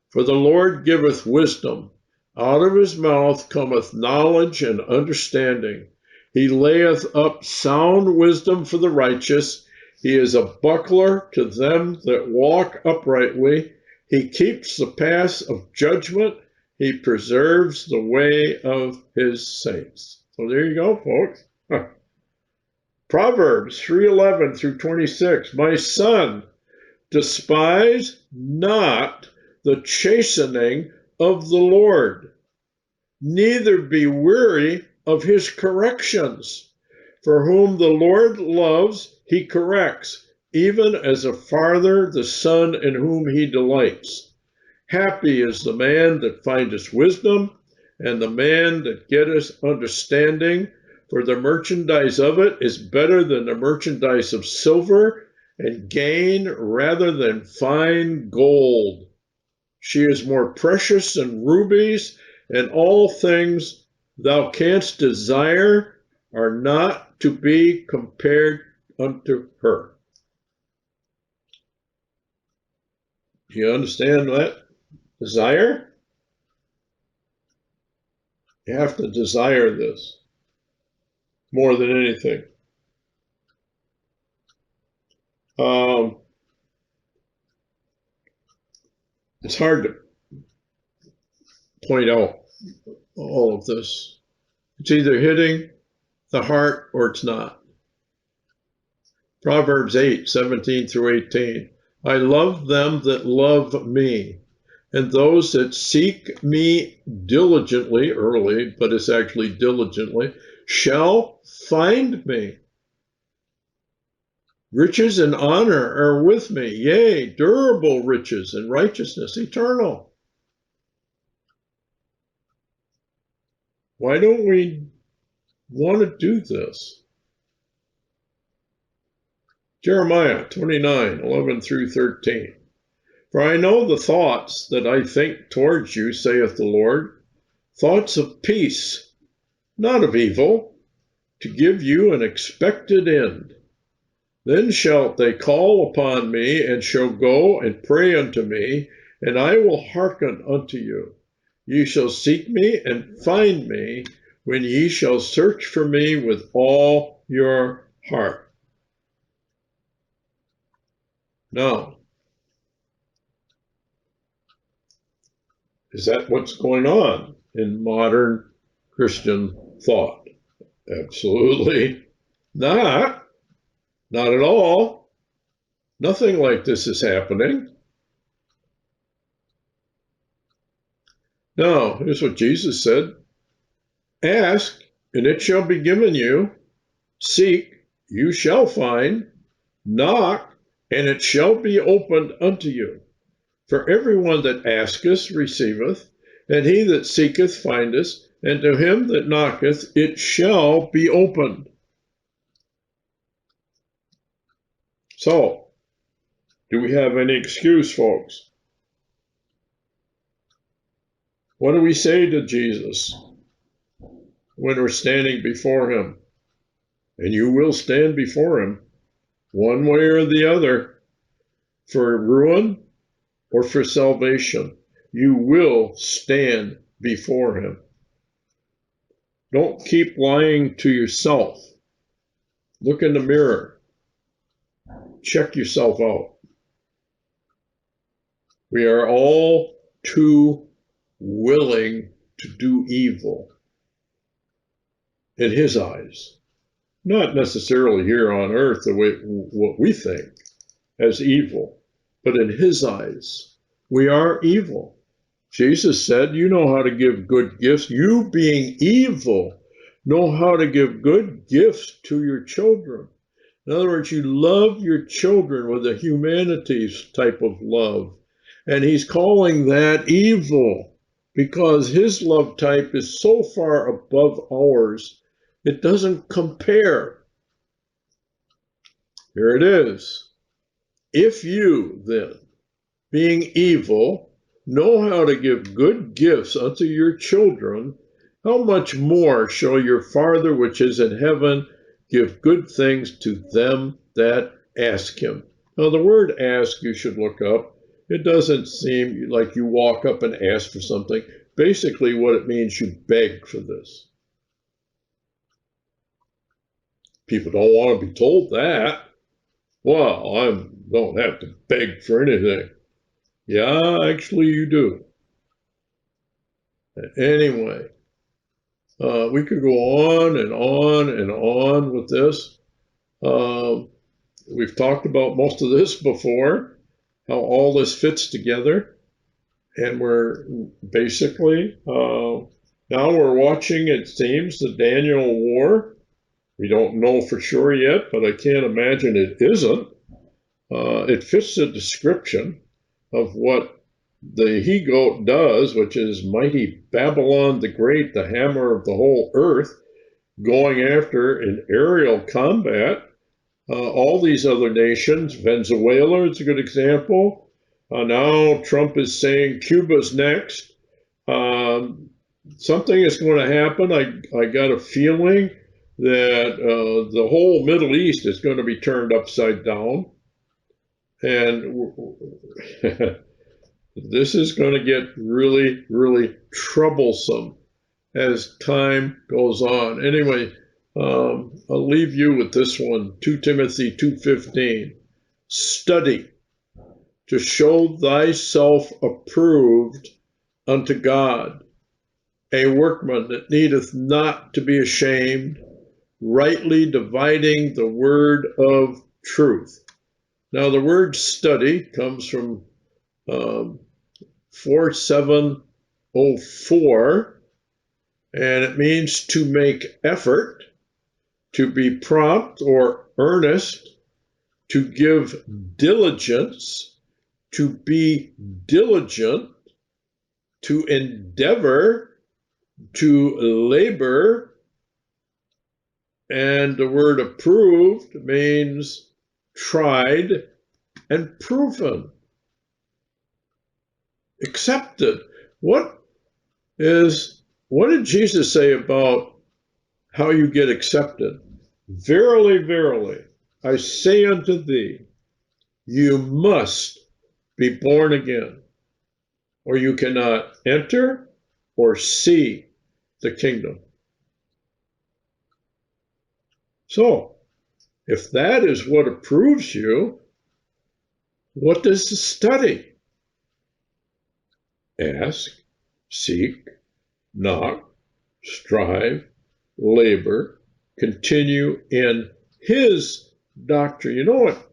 [SPEAKER 1] For the Lord giveth wisdom. Out of his mouth cometh knowledge and understanding. He layeth up sound wisdom for the righteous. He is a buckler to them that walk uprightly. He keeps the paths of judgment. He preserves the way of his saints. So there you go, folks. Huh. Proverbs 3:11 through 26. My son, despise not the chastening of the Lord, neither be weary of his corrections. For whom the Lord loves, he corrects, even as a father the son in whom he delights. Happy is the man that findeth wisdom, and the man that getteth understanding, for the merchandise of it is better than the merchandise of silver, and gain rather than fine gold. She is more precious than rubies, and all things thou canst desire are not to be compared unto her. Do you understand that? Desire? You have to desire this more than anything. It's hard to point out all of this. It's either hitting the heart or it's not. Proverbs 8:17 through 18. I love them that love me, and those that seek me diligently, early, but it's actually diligently, shall find me. Riches and honor are with me, yea, durable riches and righteousness eternal. Why don't we want to do this? Jeremiah 29:11 through 13. For I know the thoughts that I think towards you, saith the Lord, thoughts of peace, not of evil, to give you an expected end. Then shall they call upon me, and shall go and pray unto me, and I will hearken unto you. Ye shall seek me and find me, when ye shall search for me with all your heart. Now, is that what's going on in modern Christian thought? Absolutely not. Not at all. Nothing like this is happening. Now, here's what Jesus said. Ask, and it shall be given you. Seek, you shall find. Knock, and it shall be opened unto you. For everyone that asketh receiveth, and he that seeketh findeth, and to him that knocketh it shall be opened. So, do we have any excuse, folks? What do we say to Jesus when we're standing before him? and you will stand before him one way or the other, for ruin or for salvation. You will stand before him. Don't keep lying to yourself. Look in the mirror. Check yourself out. We are all too willing to do evil in his eyes. Not necessarily here on earth the way what we think as evil, but in his eyes, we are evil. Jesus said, you know how to give good gifts. You being evil, know how to give good gifts to your children. In other words, you love your children with a humanities type of love. And he's calling that evil because his love type is so far above ours, it doesn't compare. Here it is. If you then, being evil, know how to give good gifts unto your children, how much more shall your Father which is in heaven give good things to them that ask him? Now, the word ask you should look up. It doesn't seem like you walk up and ask for something. Basically, what it means, you beg for this. People don't want to be told that. Well, I don't have to beg for anything. Yeah, actually you do. Anyway, we could go on and on and on with this. We've talked about most of this before, how all this fits together. And we're basically, now we're watching, it seems, the Daniel War. We don't know for sure yet, but I can't imagine it isn't. It fits the description of what the he-goat does, which is mighty Babylon the Great, the hammer of the whole earth, going after in aerial combat all these other nations. Venezuela is a good example. Now Trump is saying Cuba's next. Something is going to happen. I got a feeling that the whole Middle East is going to be turned upside down. And this is going to get really, really troublesome as time goes on. Anyway, I'll leave you with this one, 2 Timothy 2:15. Study to show thyself approved unto God, a workman that needeth not to be ashamed, rightly dividing the word of truth. Now, the word study comes from 4704, and it means to make effort, to be prompt or earnest, to give diligence, to be diligent, to endeavor, to labor. And the word approved means tried and proven, accepted. What did Jesus say about how you get accepted? Verily, verily, I say unto thee, you must be born again, or you cannot enter or see the kingdom. So, if that is what approves you, what does the study? Ask, seek, knock, strive, labor, continue in his doctrine. You know what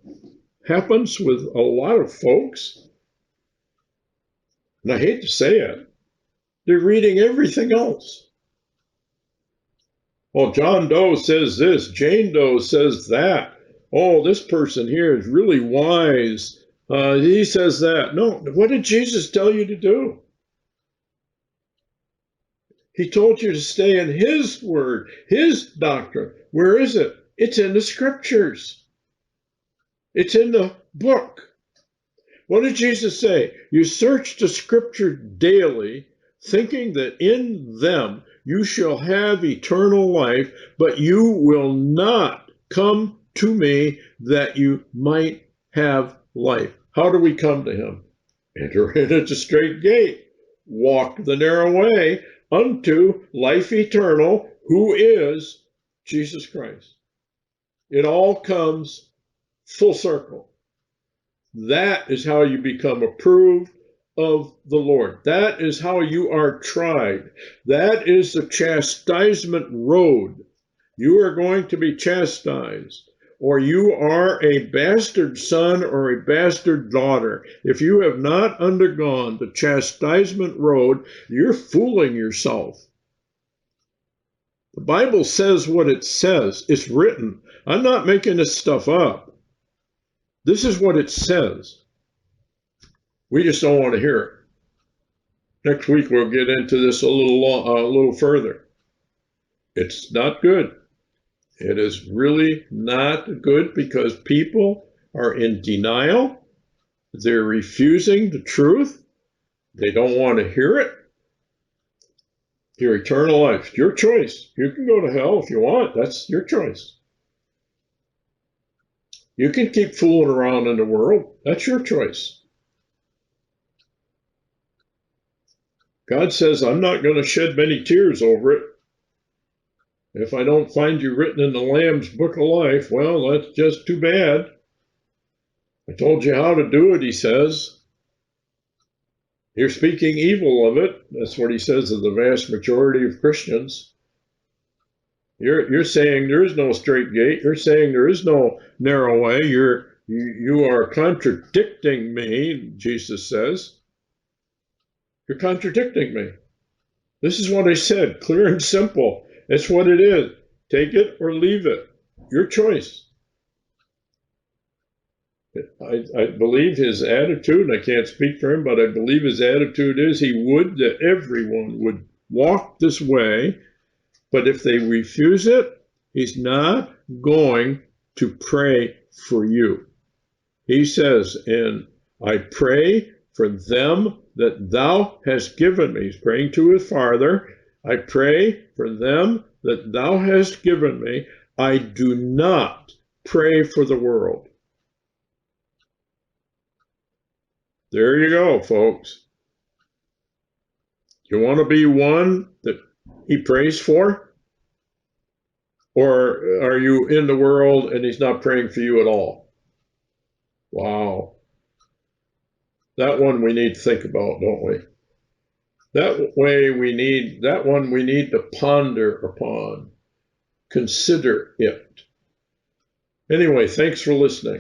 [SPEAKER 1] happens with a lot of folks? And I hate to say it, they're reading everything else. Well, John Doe says this, Jane Doe says that. Oh, this person here is really wise. He says that. No, what did Jesus tell you to do? He told you to stay in his word, his doctrine. Where is it? It's in the scriptures. It's in the book. What did Jesus say? You search the scripture daily, thinking that in them you shall have eternal life, but you will not come to me that you might have life. How do we come to him? Enter in at the straight gate, walk the narrow way unto life eternal, who is Jesus Christ. It all comes full circle. That is how you become approved of the Lord. That is how you are tried. That is the chastisement road. You are going to be chastised, or you are a bastard son or a bastard daughter. If you have not undergone the chastisement road, you're fooling yourself. The Bible says what it says. It's written. I'm not making this stuff up. This is what it says. We just don't want to hear it. Next week we'll get into this a little further. It's not good. It is really not good because people are in denial. They're refusing the truth. They don't want to hear it. Your eternal life, your choice. You can go to hell if you want. That's your choice. You can keep fooling around in the world. That's your choice. God says, I'm not going to shed many tears over it. If I don't find you written in the Lamb's Book of Life, well, that's just too bad. I told you how to do it, he says. You're speaking evil of it. That's what he says of the vast majority of Christians. You're saying there is no straight gate. You're saying there is no narrow way. You are contradicting me, Jesus says. You're contradicting me. This is what I said, clear and simple. That's what it is. Take it or leave it. Your choice. I believe his attitude, and I can't speak for him, but I believe his attitude is he would that everyone would walk this way, but if they refuse it, he's not going to pray for you. He says, and I pray for them that thou hast given me. He's praying to his Father. I pray for them that thou hast given me. I do not pray for the world. There you go, folks. You want to be one that he prays for? Or are you in the world and he's not praying for you at all? Wow. That one we need to think about, don't we? That one we need to ponder upon. Consider it. Anyway, thanks for listening.